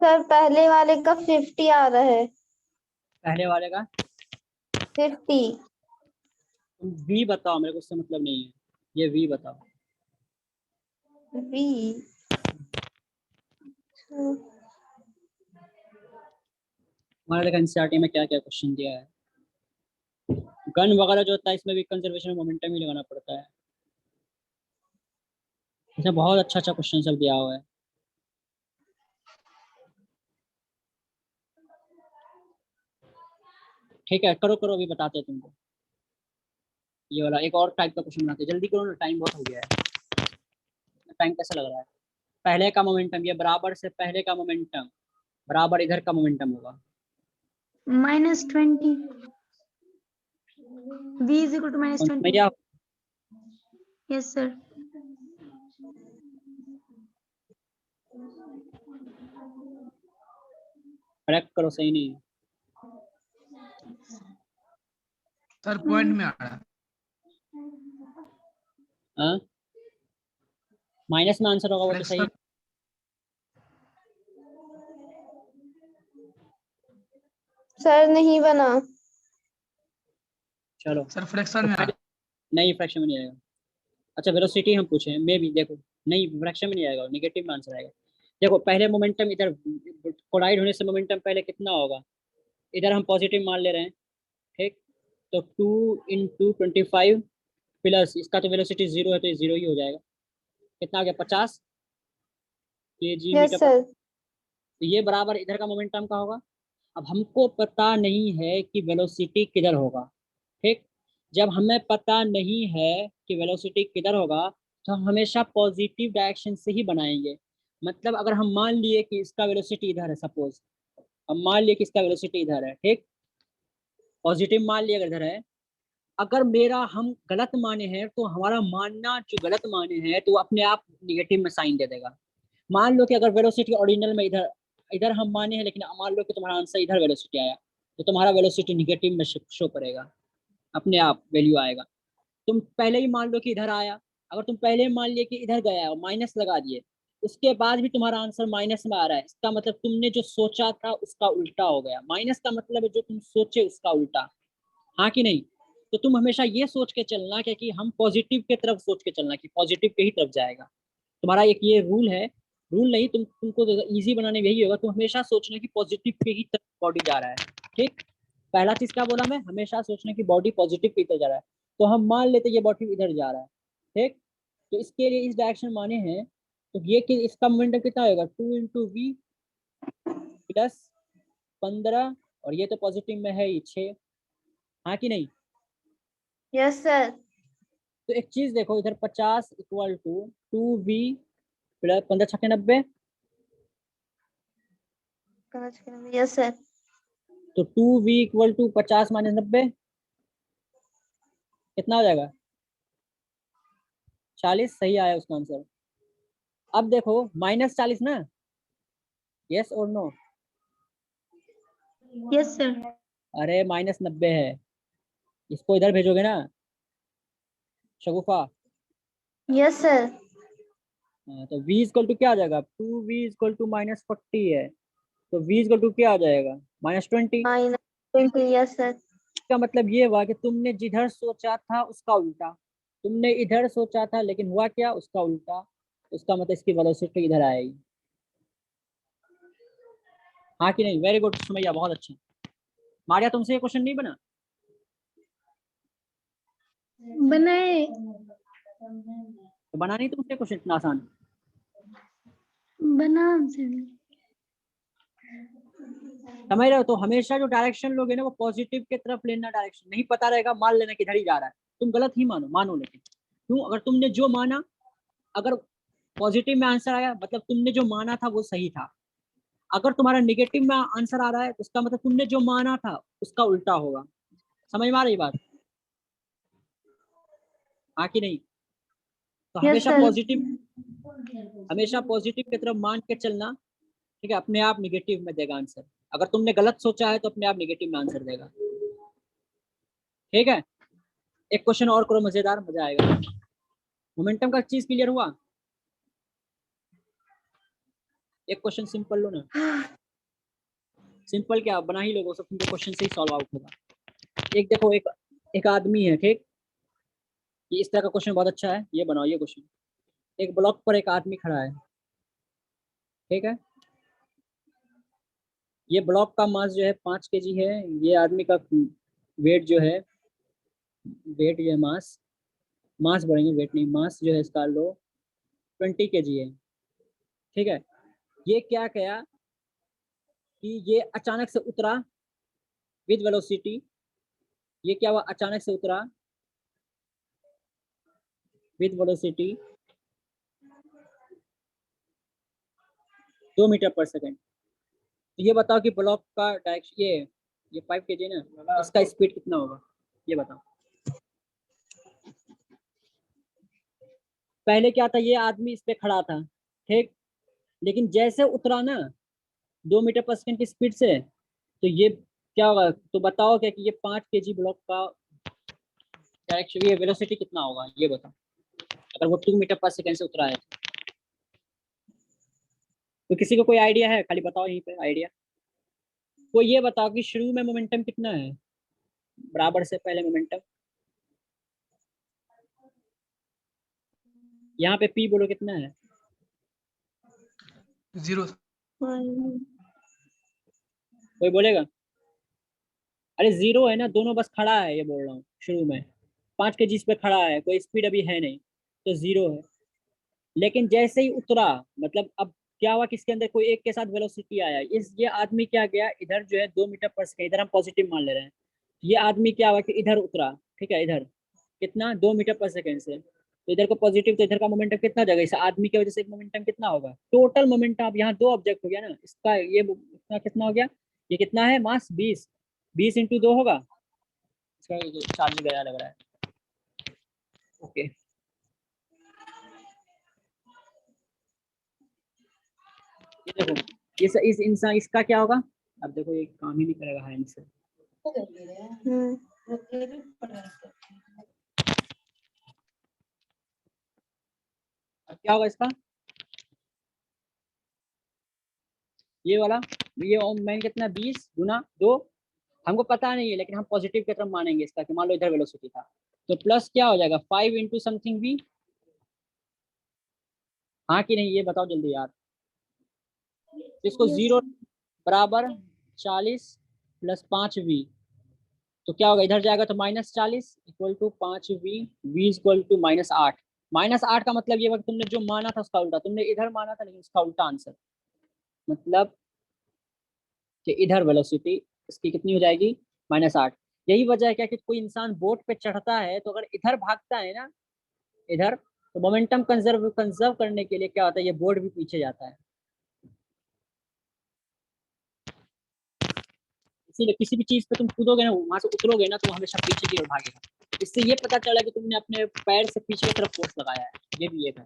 सर पहले वाले का 50 आ रहा है। पहले वाले का 50। तुम v बताओ, मेरे को उससे मतलब नहीं है, ये v बताओ। वी। हमारे देखा एनसीईआरटी में क्या क्या क्वेश्चन दिया है। गन वगैरह जो होता है इसमें भी कंजर्वेशन मोमेंटम ही लगाना पड़ता है। इसमें बहुत अच्छा अच्छा क्वेश्चन सब दिया हुआ है। ठीक है, करो करो, अभी बताते हैं तुमको। ये वाला एक और टाइप का क्वेश्चन बनाते हैं, जल्दी करो ना, टाइम बहुत हो गया है। टाइम कैसा लग रहा है? पहले का मोमेंटम, ये बराबर से पहले का मोमेंटम बराबर इधर का मोमेंटम होगा। -20 v is equal to -20 भैया yes sir करेक्ट करो, सही नहीं है। सर पॉइंट में आ रहा है। हाँ? माइनस में आंसर होगा वो तो सही है। सर नहीं बना। चलो सर फ्रैक्शन में आ रहा है। नहीं, फ्रैक्शन में नहीं आएगा। अच्छा वेलोसिटी हम पूछे मे भी, देखो नहीं फ्रैक्शन में नहीं आएगा, नेगेटिव में आंसर आएगा। देखो पहले मोमेंटम इधर कोलाइड होने से मोमेंटम पहले कितना होगा, इधर हम पॉजिटिव मान ले रहे हैं। ठीक, तो 2 × 25 प्लस इसका तो वेलोसिटी 0 है तो ये 0 ही हो जाएगा। कितना आ गया, 50 kg यस मीटर पर। सर। तो ये बराबर इधर का मोमेंटम का होगा। अब हमको पता नहीं है कि वेलोसिटी किधर होगा। ठीक, जब हमें पता नहीं है कि वेलोसिटी किधर होगा तो हम हमेशा पॉजिटिव डायरेक्शन से ही बनाएंगे। मतलब अगर हम मान लिए कि इसका वेलोसिटी इधर है, सपोज हम मान लिए कि इसका वेलोसिटी इधर है, ठीक, पॉजिटिव मान लिया अगर इधर है, अगर मेरा हम गलत माने हैं तो हमारा मानना जो गलत माने हैं तो वो अपने आप निगेटिव में साइन दे देगा। मान लो कि अगर वेलोसिटी ओरिजिनल में इधर इधर हम माने हैं, लेकिन मान लो कि तुम्हारा आंसर इधर वेलोसिटी आया, तो तुम्हारा वेलोसिटी निगेटिव में शो करेगा, अपने आप वैल्यू आएगा। तुम पहले ही मान लो कि इधर आया, अगर तुम पहले ही मान लिए कि इधर गया और माइनस लगा दिए, उसके बाद भी तुम्हारा आंसर माइनस में आ रहा है, इसका मतलब तुमने जो सोचा था उसका उल्टा हो गया। माइनस का मतलब है जो तुम सोचे उसका उल्टा, हाँ कि नहीं। तो तुम हमेशा ये सोच के चलना कि हम पॉजिटिव की तरफ सोच के चलना कि पॉजिटिव के ही तरफ जाएगा। तुम्हारा एक ये रूल है, रूल नहीं, तुमको इजी बनाने में यही होगा, तुम हमेशा सोचना कि पॉजिटिव के ही तरफ बॉडी जा रहा है। ठीक, पहला चीज क्या बोला मैं, हमेशा सोचना कि बॉडी पॉजिटिव की तरफ जा रहा है, तो हम मान लेते ये बॉडी इधर जा रहा है, ठीक। तो इसके लिए इस डायरेक्शन माने हैं, तो ये कि इसका मोमेंटम कितना होगा, 2 × v प्लस 15, और ये तो पॉजिटिव में है ही 6, हाँ कि नहीं। Yes sir. तो एक चीज देखो इधर 50 = 2v प्लस 15 × 6 = 90, यस सर। तो 2v = 50 - 90 कितना हो जाएगा, 40। सही आया उसका आंसर। अब देखो -40 ना, यस और नो। Yes sir. अरे -90 है, इसको इधर भेजोगे ना शगुफा। Yes sir. हाँ, तो v = क्या आ जाएगा, 2v = -40 है, तो v = क्या आ जाएगा, -20। -20। Yes sir. इसका मतलब ये हुआ कि तुमने जिधर सोचा था उसका उल्टा, तुमने इधर सोचा था लेकिन हुआ क्या, उसका उल्टा। उसका मतलब इसकी वेलोसिटी इधर आएगी, हाँ कि नहीं। वेरी गुड सुमैया, बहुत अच्छा। मारिया तुमसे ये क्वेश्चन नहीं बना, बनाए तो बना नहीं तुमसे क्वेश्चन इतना आसान। बना समझ रहे हो, तो हमेशा जो डायरेक्शन लोगे ना वो पॉजिटिव की तरफ लेना, डायरेक्शन नहीं पता रहेगा मान लेना किधर ही जा रहा है, तुम गलत ही मानो लेकिन क्यों, अगर तुमने जो माना, अगर पॉजिटिव में आंसर आया मतलब तुमने जो माना था वो सही था, अगर तुम्हारा निगेटिव में आंसर आ रहा है तो उसका मतलब तुमने जो माना था उसका उल्टा होगा। समझ में आ रही बात, हाँ कि नहीं। तो यस सर। हमेशा पॉजिटिव की तरफ मान के चलना, ठीक है। अपने आप निगेटिव में देगा आंसर, अगर तुमने गलत सोचा है तो अपने आप निगेटिव में आंसर देगा, ठीक है। एक क्वेश्चन और करो, मजेदार, मजा आएगा। मोमेंटम का चीज क्लियर हुआ, एक क्वेश्चन सिंपल लो ना, सिंपल क्या बना ही लोगों सब, तुमको क्वेश्चन से ही सॉल्व आउट होगा। एक देखो, एक आदमी है, ठीक। ये इस तरह का क्वेश्चन बहुत अच्छा है, ये बनाओ ये क्वेश्चन। एक ब्लॉक पर एक आदमी खड़ा है, ठीक है। ये ब्लॉक का मास जो है 5 kg है, ये आदमी का वेट जो है, वेट ये मास, मास बढ़ेंगे वेट नहीं, मास जो है इसका लो 20 kg है, ठीक है। ये क्या किया कि ये अचानक से उतरा विद वेलोसिटी, ये क्या हुआ, अचानक से उतरा विद वेलोसिटी 2 मीटर/सेकंड। तो ये बताओ कि ब्लॉक का डायरेक्शन, ये 5 kg ना, इसका स्पीड कितना होगा, ये बताओ। पहले क्या था, ये आदमी इस पे खड़ा था, ठीक। लेकिन जैसे उतरा ना 2 मीटर/सेकंड की स्पीड से, तो ये क्या होगा, तो बताओ क्या कि ये 5 kg ब्लॉक का डायरेक्शन, ये वेलोसिटी कितना होगा, ये बताओ, अगर वो 2 मीटर/सेकंड से उतरा है। तो किसी को कोई आइडिया है, खाली बताओ यहीं पे आइडिया। कोई ये बताओ कि शुरू में मोमेंटम कितना है, बराबर से पहले मोमेंटम, यहाँ पे पी बोलो कितना है, 0। कोई बोलेगा। अरे 0 है ना, दोनों बस खड़ा है, ये बोल रहा हूँ शुरू में 5 kg इस पे खड़ा है, कोई स्पीड अभी है नहीं, तो 0 है। लेकिन जैसे ही उतरा, मतलब अब क्या हुआ कि इसके अंदर कोई एक के साथ वेलोसिटी आया, इस ये आदमी क्या गया इधर जो है 2 मीटर/सेकंड, इधर हम पॉजिटिव मान ले रहे हैं, ये आदमी क्या हुआ कि इधर उतरा, ठीक है। इधर कितना 2 मीटर/सेकंड से, तो इधर को पॉजिटिव, तो इधर का मोमेंटम कितना हो जाएगा, इस आदमी की वजह से एक मोमेंटम कितना होगा, टोटल मोमेंटम। अब यहाँ 2 ऑब्जेक्ट हो गया ना, इसका ये इतना कितना हो गया, ये कितना है मास 20, 20 × 2 होगा, इसका 40 गया लग रहा है, ओके। ये देखो, इस इंसान इसका क्या होगा, अब देखो ये काम ही नहीं करेगा हैंड से। अब क्या होगा इसका, ये वाला, ये मैंने कितना 20 × 2, हमको पता नहीं है लेकिन हम पॉजिटिव की तरफ मानेंगे इसका, कि मान लो इधर वेलोसिटी था, तो प्लस क्या हो जाएगा 5 × समथिंग v, हाँ कि नहीं, ये बताओ जल्दी यार। तो इसको 0 बराबर 40 + 5v, तो क्या होगा, इधर जाएगा तो -40 equal to 5v, v equal to -8। -8 का मतलब ये हुआ कि तुमने जो माना था उसका उल्टा, तुमने इधर माना था लेकिन उसका उल्टा आंसर, मतलब कि इधर वेलोसिटी इसकी कितनी हो जाएगी, -8। यही वजह है क्या कि कोई इंसान बोट पे चढ़ता है तो अगर इधर भागता है ना, इधर, तो मोमेंटम कंजर्व कंजर्व करने के लिए क्या होता है, ये बोर्ड भी पीछे जाता है। इसीलिए किसी भी चीज पे तुम कूदोगे ना, वहां से उतरोगे ना, तो वो हमेशा पीछे की ओर भागेगा। इससे ये पता चला कि तुमने अपने पैर से पीछे की तरफ फोर्स लगाया है, ये भी एक है।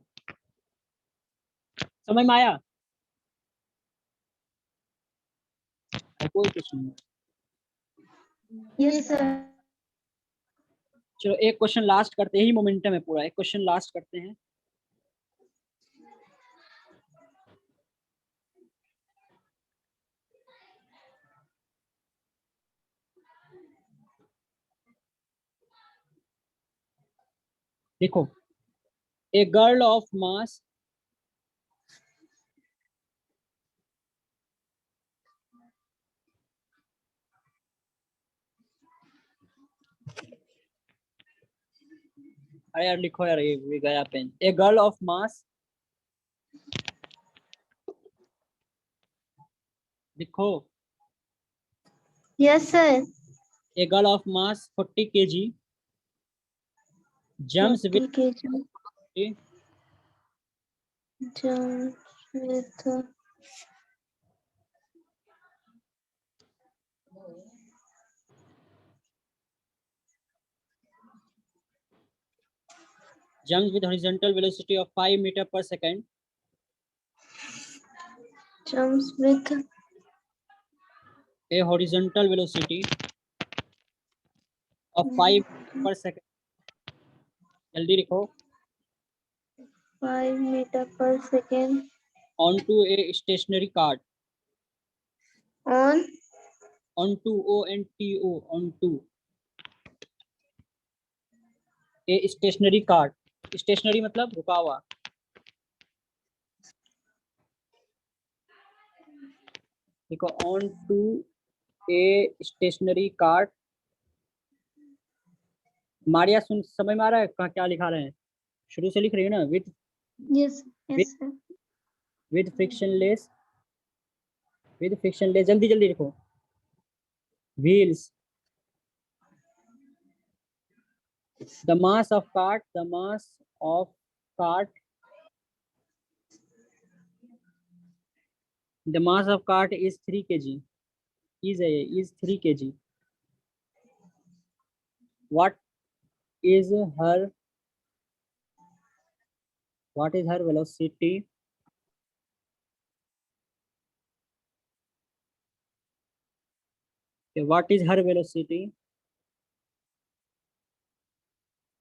समझ में आया? कोई कुछ नहीं। Yes sir. चलो एक क्वेश्चन लास्ट करते हैं, यही मोमेंटम है पूरा, एक क्वेश्चन लास्ट करते हैं। देखो, ए गर्ल ऑफ मास अरे यार लिखो यार, ये गया pen. A girl of mass, लिखो। Yes sir. A girl of mass 40 kg jumps with ठीक है जी। with jumps with horizontal velocity of 5 meter per second jumps with a horizontal velocity of 5 per second, जल्दी लिखो, 5 meter per second onto a stationary cart, on onto onto onto a stationary cart। stationary मतलब रुका हुआ। देखो, onto a stationary cart। Maria सुन, समझ में आ रहा है कहाँ क्या लिखा रहे हैं? शुरू से लिख रही है ना, with yes yes sir with frictionless, with frictionless, जल्दी जल्दी लिखो। Wheels, the mass of cart, the mass of cart, the mass of cart is 3 kg, is 3 kg। what is her what is her velocity? Okay, what is her velocity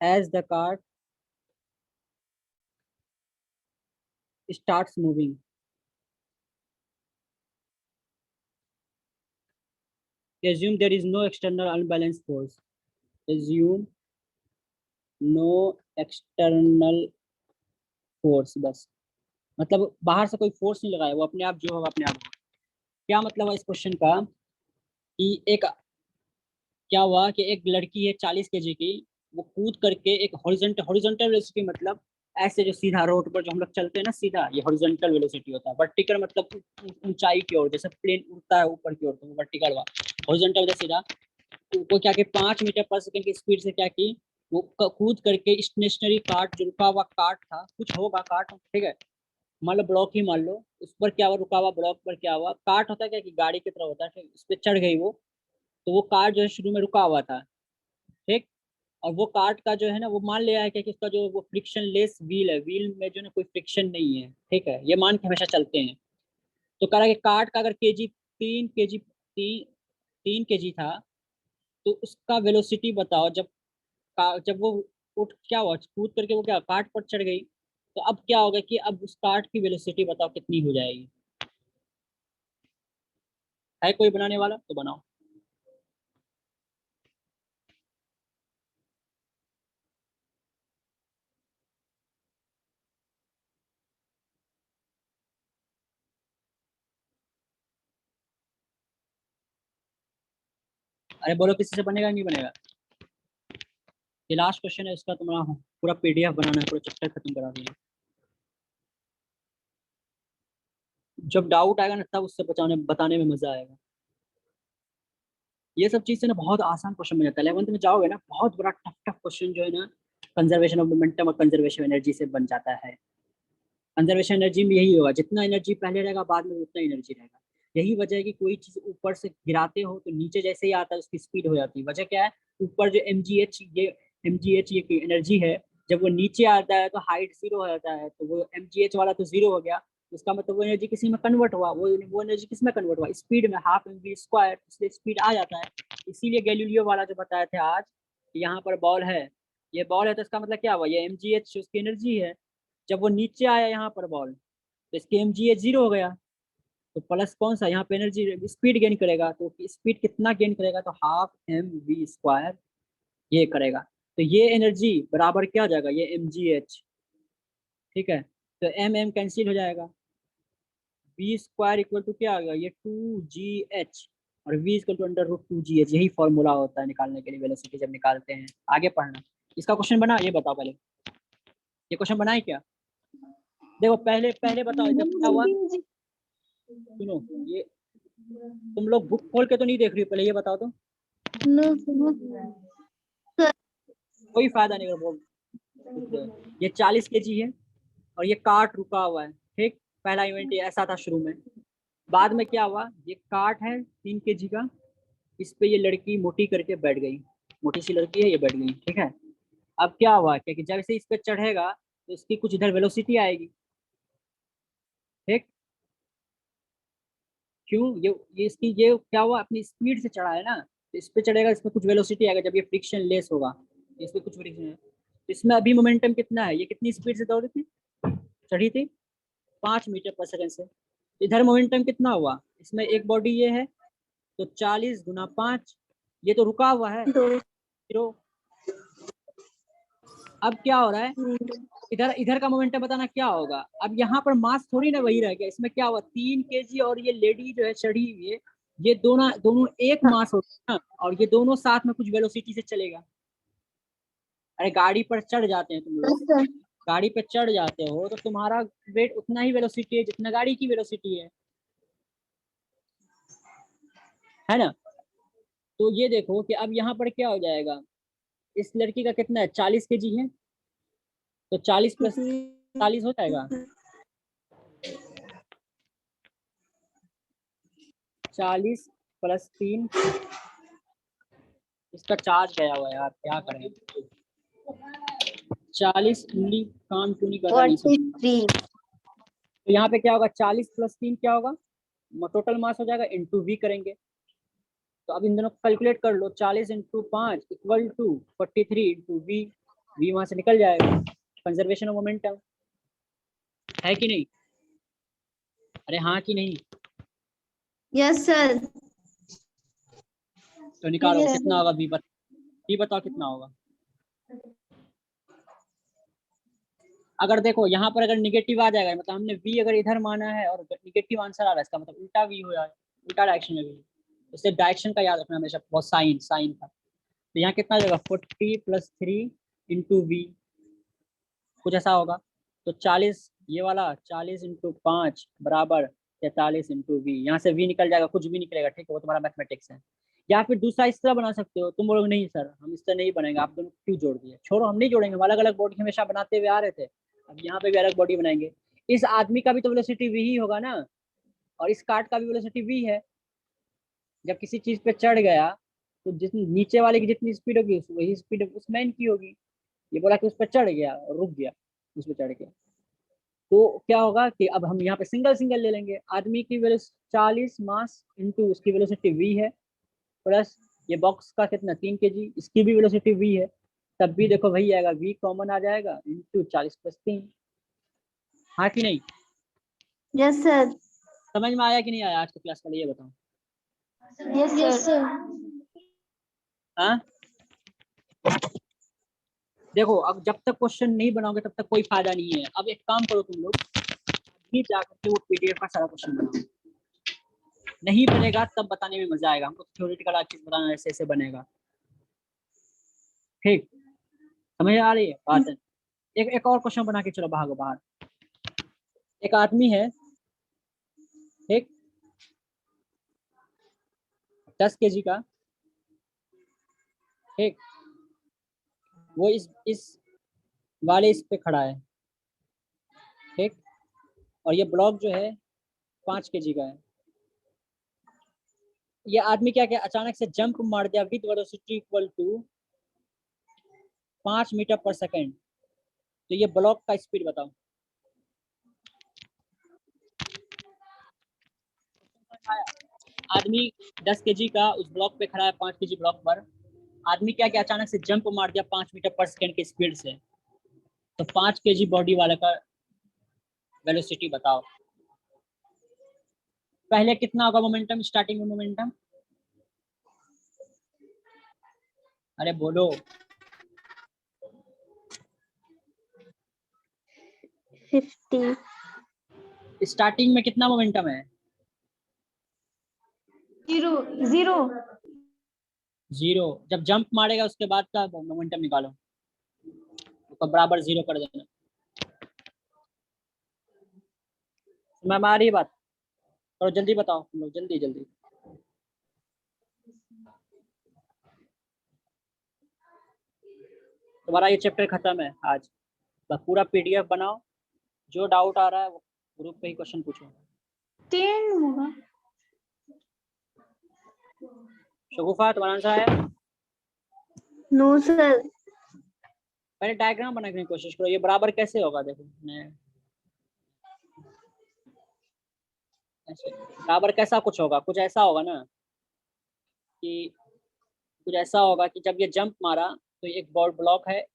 as the cart starts moving? Assume there is no external unbalanced force, assume no external force, बस मतलब बाहर से कोई force नहीं लगाया, वो अपने आप जो होगा अपने आप होगा। क्या मतलब है इस क्वेश्चन का कि एक, क्या हुआ कि एक लड़की है 40 kg की, वो कूद करके एक हॉरिजॉन्टल, हॉरिजॉन्टल वेलोसिटी मतलब ऐसे जो सीधा रोड पर जो हम लोग चलते हैं ना सीधा, ये हॉरिजॉन्टल वेलोसिटी होता है। वर्टिकल मतलब ऊंचाई की ओर, जैसे प्लेन उड़ता है ऊपर की ओर, तो वर्टिकल हुआ। हॉरिजॉन्टल मतलब सीधा। वो क्या कि 5 मीटर पर सेकंड की स्पीड से क्या की, वो कूद करके स्टेशनरी कार्ट, जो रुका हुआ कार्ट था, कुछ होगा कार्ट, ठीक है, मान लो ब्लॉक ही मान लो, उस पर क्या हुआ, रुका हुआ ब्लॉक पर क्या हुआ, कार्ट होता है क्या कि गाड़ी की तरह होता है, ठीक, उस पर चढ़ गई वो। तो वो कार जो है शुरू में रुका हुआ था, ठीक, और वो कार्ट का जो है ना, वो मान लिया है कि उसका जो वो फ्रिक्शन लेस व्हील है, व्हील में जो है ना कोई फ्रिक्शन नहीं है, ठीक है, ये मान के हमेशा चलते हैं। तो कह रहा है कि कार्ट का अगर केजी 3 kg, 3 kg था, तो उसका वेलोसिटी बताओ जब जब वो उठ, क्या हुआ, कूद करके वो क्या कार्ट पर चढ़ गई, तो अब क्या होगा कि अब उस कार्ट की वेलोसिटी बताओ कितनी हो जाएगी? है कोई बनाने वाला तो बनाओ। अरे बोलो किसी से बनेगा नहीं बनेगा? ये लास्ट क्वेश्चन है, इसका तुम्हारा पूरा पीडीएफ बनाना है, पूरा चैप्टर खत्म करा देना। जब डाउट आएगा ना तब उससे बताने में मजा आएगा। ये सब चीज से ना बहुत आसान क्वेश्चन बन जाता है। 11th में जाओगे ना बहुत बड़ा टफ क्वेश्चन जो है ना कंजर्वेशन ऑफ मोमेंटम और कंजर्वेशन एनर्जी से बन जाता है। कंजर्वेशन एनर्जी में यही होगा, जितना एनर्जी पहले रहेगा बाद में उतना एनर्जी रहेगा। यही वजह है कि कोई चीज ऊपर से गिराते हो तो नीचे जैसे ही आता है उसकी स्पीड हो जाती है। वजह क्या है? ऊपर जो mgh ये एनर्जी है, जब वो नीचे आता है तो हाइट 0 हो जाता है, तो वो mgh वाला तो 0 हो गया। उसका मतलब वो एनर्जी किसी में कन्वर्ट हुआ, वो एनर्जी किस में कन्वर्ट हुआ? स्पीड में, हाफ mv², इसलिए स्पीड आ जाता है। इसीलिए गैलीलियो वाला जो बताया था आज, यहाँ पर बॉल है, ये बॉल है, तो इसका मतलब क्या हुआ? ये mgh उसकी एनर्जी है। जब वो नीचे आया यहाँ पर बॉल, तो इसकी mgh 0 हो गया, तो प्लस कौन सा यहाँ पे एनर्जी स्पीड गेन करेगा, तो स्पीड कितना गेन करेगा? तो हाफ mv² ये करेगा। तो ये एनर्जी बराबर क्या आ जाएगा? ये mgh, ठीक है। तो m कैंसिल हो जाएगा, v² इक्वल टू क्या आ गया? ये 2gh, और v इक्वल टू √2gh। यही फॉर्मूला होता है निकालने के लिए वेलोसिटी जब निकालते हैं। आगे पढ़ना। इसका क्वेश्चन बना, ये बताओ पहले, ये क्वेश्चन बना है क्या? देखो पहले बताओ जब क्या हुआ। सुनो, ये तुम लोग बुक खोल के तो नहीं देख रही हो? पहले ये बताओ तो। कोई फायदा नहीं अगर ये 40 kg है और ये काट रुका हुआ है, ठीक। पहला इवेंट ऐसा था शुरू में। बाद में क्या हुआ? ये काट है 3 kg का, इस पे ये लड़की मोटी करके बैठ गई, मोटी सी लड़की है, ये बैठ गई, ठीक है। अब क्या हुआ कि जब से इस पे चढ़ेगा तो इसकी कुछ इधर वेलोसिटी आएगी, ठीक। क्यों? ये इसकी ये क्या हुआ? अपनी स्पीड से चढ़ा है ना, तो इस पे चढ़ेगा, इसमें कुछ वेलोसिटी आएगा जब ये फ्रिक्शन लेस होगा, इस पे कुछ फ्रिक्शन है। तो इसमें अभी मोमेंटम कितना है? ये कितनी स्पीड से दौड़ी थी, चढ़ी थी? 5 मीटर पर सेकंड से। इधर मोमेंटम कितना हुआ? इसमें एक बॉडी ये है, तो 40 गुना 5, ये तो रुका हुआ है 0। अब क्या हो रहा है? इधर का मोमेंटम बताना क्या होगा? अब यहाँ पर मास थोड़ी ना वही रह गया, इसमें क्या हुआ? 3 kg और ये लेडी जो है चढ़ी हुई है, ये दोनों एक मास होता है, और ये दोनों साथ में कुछ वेलोसिटी से चलेगा। अरे गाड़ी पर चढ़ जाते हैं तुम लोग, गाड़ी पे चढ़ जाते हो तो तुम्हारा वेट उतना ही वेलोसिटी है जितना गाड़ी की वेलोसिटी है ना। तो ये देखो कि अब यहाँ पर क्या हो जाएगा, इस लड़की का कितना है? 40 kg है, तो 40 प्लस 40 हो जाएगा, 40 प्लस 3। इसका चार्ज गया हुआ है यार, क्या करें? 40 उंगली काम क्यों नहीं कर रहा? नहीं समझ। तो यहाँ पे क्या होगा? 40 प्लस 3 क्या होगा? टोटल मास हो जाएगा, इंटू वी करेंगे। तो अब इन दोनों को कैलकुलेट कर लो, 40 into 5 equal to 43 into V. V वहां से निकल जाएगा, कंजर्वेशन ऑफ मोमेंटम है कि नहीं? अरे हाँ कि नहीं? Yes sir. तो निकालो कितना होगा वी बताओ कितना होगा। अगर देखो यहाँ पर अगर निगेटिव आ जाएगा, मतलब हमने वी अगर इधर माना है और निगेटिव आंसर आ रहा है, इसका मतलब उल्टा वी हो जाएगा, उल्टा डायरेक्शन में वी। इससे डायरेक्शन का याद रखना हमेशा, बहुत साइन था। तो यहाँ कितना जाएगा? 40 प्लस 3 इंटू वी, कुछ ऐसा होगा। तो 40 ये वाला 40 इंटू 5 बराबर 43 इंटू वी। यहाँ से वी निकल जाएगा, कुछ भी निकलेगा, ठीक है, वो तुम्हारा मैथमेटिक्स है। या फिर दूसरा इस तरह बना सकते हो। तुम बोलोगे नहीं सर हम इस तरह नहीं बनेंगे, आप दोनों क्यों जोड़ दिए? छोड़ो, हम नहीं जोड़ेंगे, हम अलग अलग बॉडी हमेशा बनाते हुए आ रहे थे, अब यहाँ पे भी अलग बॉडी बनाएंगे। इस आदमी का भी तो वेलोसिटी वी ही होगा ना, और इस कार्ड का भी वेलोसिटी वी है। जब किसी चीज पे चढ़ गया तो जितनी नीचे वाले की जितनी स्पीड होगी वही स्पीड उस मैन की होगी। ये बोला कि उस पर चढ़ गया और रुक गया, उस पर चढ़ गया, तो क्या होगा कि अब हम यहाँ पे सिंगल ले लेंगे। आदमी की वेलोसिटी 40 मास इंटू उसकी वेलोसिटी वी है, प्लस ये बॉक्स का कितना 3 kg, इसकी भी वेलोसिटी वी है, तब भी देखो वही आएगा, वी कॉमन आ जाएगा इंटू 40 प्लस 3। हाँ कि नहीं? Yes sir. समझ में आया कि नहीं आया आज की क्लास वाले, ये बताओ। Yes sir. हाँ देखो, अब जब तक क्वेश्चन नहीं बनाओगे तब तक कोई फायदा नहीं है। अब एक काम करो तुम लोग, अभी जाकर के वो पीडीएफ का सारा क्वेश्चन बनाओ, नहीं बनेगा तब बताने में मजा आएगा, हमको थ्योरेटिकल चीज बताना ऐसे ऐसे बनेगा। ठीक, समझ आ रही है बात? एक और क्वेश्चन बना के चलो भागो बाहर। एक आदमी है, ठीक, 10 kg का, ठीक, वो इस वाले इस पे खड़ा है, ठीक, और ये ब्लॉक जो है 5 kg का है। ये आदमी क्या क्या अचानक से जंप मार दिया with velocity equal to 5 metre पर सेकेंड, तो ये ब्लॉक का स्पीड बताओ। आदमी 10 kg का उस ब्लॉक पे खड़ा है, 5 kg ब्लॉक पर। आदमी क्या क्या अचानक से जंप मार दिया 5 मीटर पर सेकेंड की स्पीड से, तो 5 kg बॉडी वाले का वेलोसिटी बताओ। पहले कितना होगा मोमेंटम, स्टार्टिंग में मोमेंटम? अरे बोलो। 50। स्टार्टिंग में कितना मोमेंटम है? 0। जीरो। जब जंप मारेगा उसके बाद का मोमेंटम निकालो, तो बराबर 0 कर देना। मैं आ रही बात? और जल्दी बताओ तुम लोग, जल्दी जल्दी। तुम्हारा ये चैप्टर खत्म है आज, बस पूरा पीडीएफ बनाओ, जो डाउट आ रहा है वो ग्रुप पे ही क्वेश्चन पूछो। 10 होगा। शगुफा तुम्हारा आंसर आया? No sir. पहले डायग्राम बनाने की कोशिश करो, ये बराबर कैसे होगा देखो। ऐसे बराबर कैसा कुछ होगा, कुछ ऐसा होगा ना कि कुछ ऐसा होगा कि जब ये जंप मारा तो एक बॉल ब्लॉक है,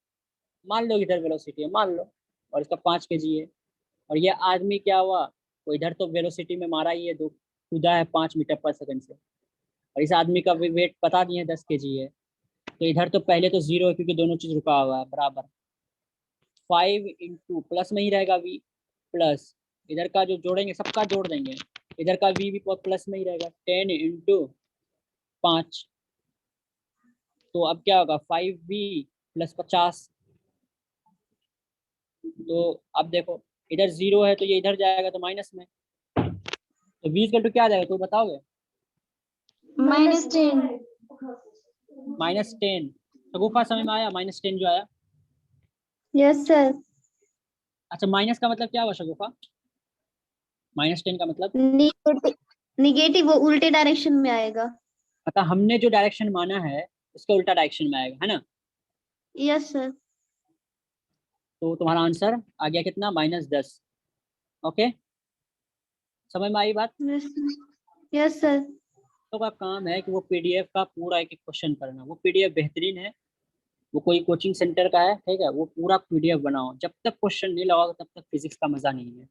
मान लो इधर वेलोसिटी है मान लो, और इसका 5 kg है, और ये आदमी क्या हुआ, वो इधर तो वेलोसिटी में मारा ही है, दो कूदा है 5 मीटर पर सेकंड से, और इस आदमी का वेट बता दिए 10 kg है, तो इधर तो पहले तो 0 है क्योंकि दोनों चीज रुका हुआ है बराबर। 5 इंटू प्लस में ही रहेगा v, प्लस इधर का जो जोड़ेंगे सबका जोड़ देंगे, इधर का v भी प्लस में ही रहेगा, 10 इंटू 5, तो अब क्या होगा 5v प्लस 50। तो अब देखो इधर 0 है तो ये इधर जाएगा तो माइनस में, तो v इक्वल टू क्या आ जाएगा तो बताओगे? -10। -10। शगुफा समझ में आया -10 जो आया? Yes sir. अच्छा माइनस का मतलब क्या हुआ शगुफा? -10 का मतलब निगेटिव, वो उल्टे डायरेक्शन में आएगा। मतलब हमने जो डायरेक्शन माना है उसके उल्टा डायरेक्शन में आएगा, है ना? Yes sir. तो तुम्हारा आंसर आ गया कितना, -10। ओके, समझ में आई बात? Yes sir. तो का काम है कि वो पीडीएफ का पूरा एक एक क्वेश्चन करना, वो पीडीएफ बेहतरीन है, वो कोई कोचिंग सेंटर का है, ठीक है, वो पूरा पीडीएफ बनाओ, जब तक क्वेश्चन नहीं लगाओगे तब तक फिजिक्स का मजा नहीं है।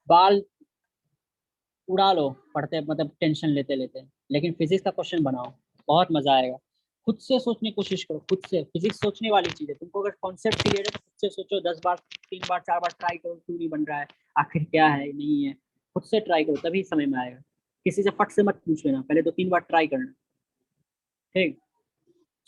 बाल उड़ा लो पढ़ते मतलब टेंशन लेते लेते, लेकिन फिजिक्स का क्वेश्चन बनाओ, बहुत मजा आएगा। खुद से सोचने की कोशिश करो, खुद से। फिजिक्स सोचने वाली चीज है, तुमको अगर कॉन्सेप्ट क्लियर है तो खुद से सोचो, 10 बार 3 बार 4 बार ट्राई करो, क्यों नहीं बन रहा है, आखिर क्या है नहीं है, खुद से ट्राई करो तभी समझ में आएगा। किसी से फट से मत पूछ लेना, पहले 2-3 बार ट्राई करना, ठीक।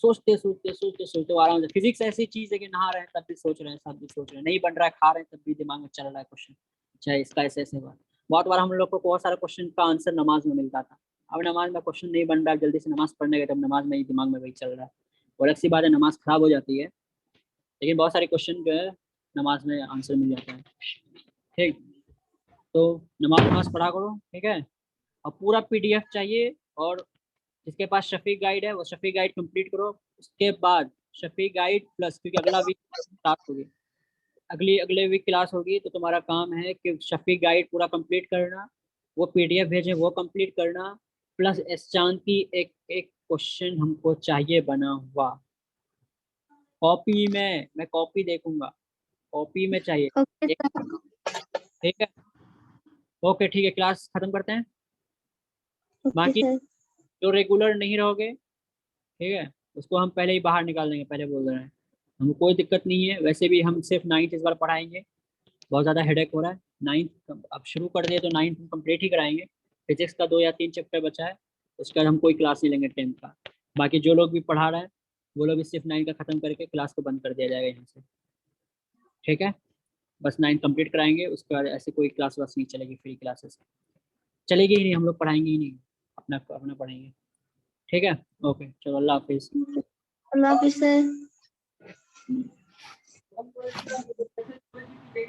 सोचते सोचते सोचते सोचते आराम से। फिजिक्स ऐसी चीज है कि नहा रहे हैं तब भी सोच रहे हैं, सब भी सोच रहे हैं, नहीं बन रहा है खा रहे हैं तब भी दिमाग में चल रहा है क्वेश्चन, अच्छा इसका ऐसे ऐसे बात। बहुत बार हम लोग को बहुत सारे क्वेश्चन का आंसर नमाज में मिलता था, अब नमाज में क्वेश्चन नहीं बन रहा, जल्दी से नमाज पढ़ने गए तब नमाज में ही दिमाग में वही चल रहा है, और अच्छी बात है नमाज खराब हो जाती है, लेकिन बहुत सारे क्वेश्चन जो है नमाज में आंसर मिल जाता है, ठीक। तो नमाज पढ़ा करो, ठीक है, और पूरा पीडीएफ चाहिए, और जिसके पास शफीक गाइड है वो शफीक गाइड कंप्लीट करो। उसके बाद शफीक गाइड प्लस, क्योंकि अगला वीक स्टार्ट होगी, अगले वीक क्लास होगी, तो तुम्हारा काम है कि शफीक गाइड पूरा कंप्लीट करना, वो पीडीएफ भेजें वो कंप्लीट करना, प्लस एस चांद की एक एक क्वेश्चन हमको चाहिए बना हुआ, कॉपी में, मैं कॉपी देखूंगा, कॉपी में चाहिए, ओके सर। ठीक है? ओके ठीक है, क्लास खत्म करते हैं। ओके बाकी सर। जो रेगुलर नहीं रहोगे, ठीक है, उसको हम पहले ही बाहर निकाल देंगे, पहले बोल रहे हैं, हमको कोई दिक्कत नहीं है, वैसे भी हम सिर्फ 9th इस बार पढ़ाएंगे, बहुत ज़्यादा हेडेक हो रहा है, 9th अब शुरू कर दिए तो 9th कंप्लीट ही कराएंगे, फिजिक्स का 2 या 3 चैप्टर बचा है, उसके बाद हम कोई क्लास नहीं लेंगे 10th का। बाकी जो लोग भी पढ़ा रहे हैं वो लोग भी सिर्फ 9 का खत्म करके क्लास को बंद कर दिया जाएगा यहाँ से, ठीक है। बस 9 कंप्लीट कराएंगे, उसके बाद ऐसे कोई क्लास वास नहीं चलेगी, फ्री क्लासेस चलेगी ही नहीं, हम लोग पढ़ाएंगे ही नहीं, अपना अपना पढ़ेंगे, ठीक है। ओके चलो, अल्लाह हाफिज़। अल्लाह हाफिज़ सर।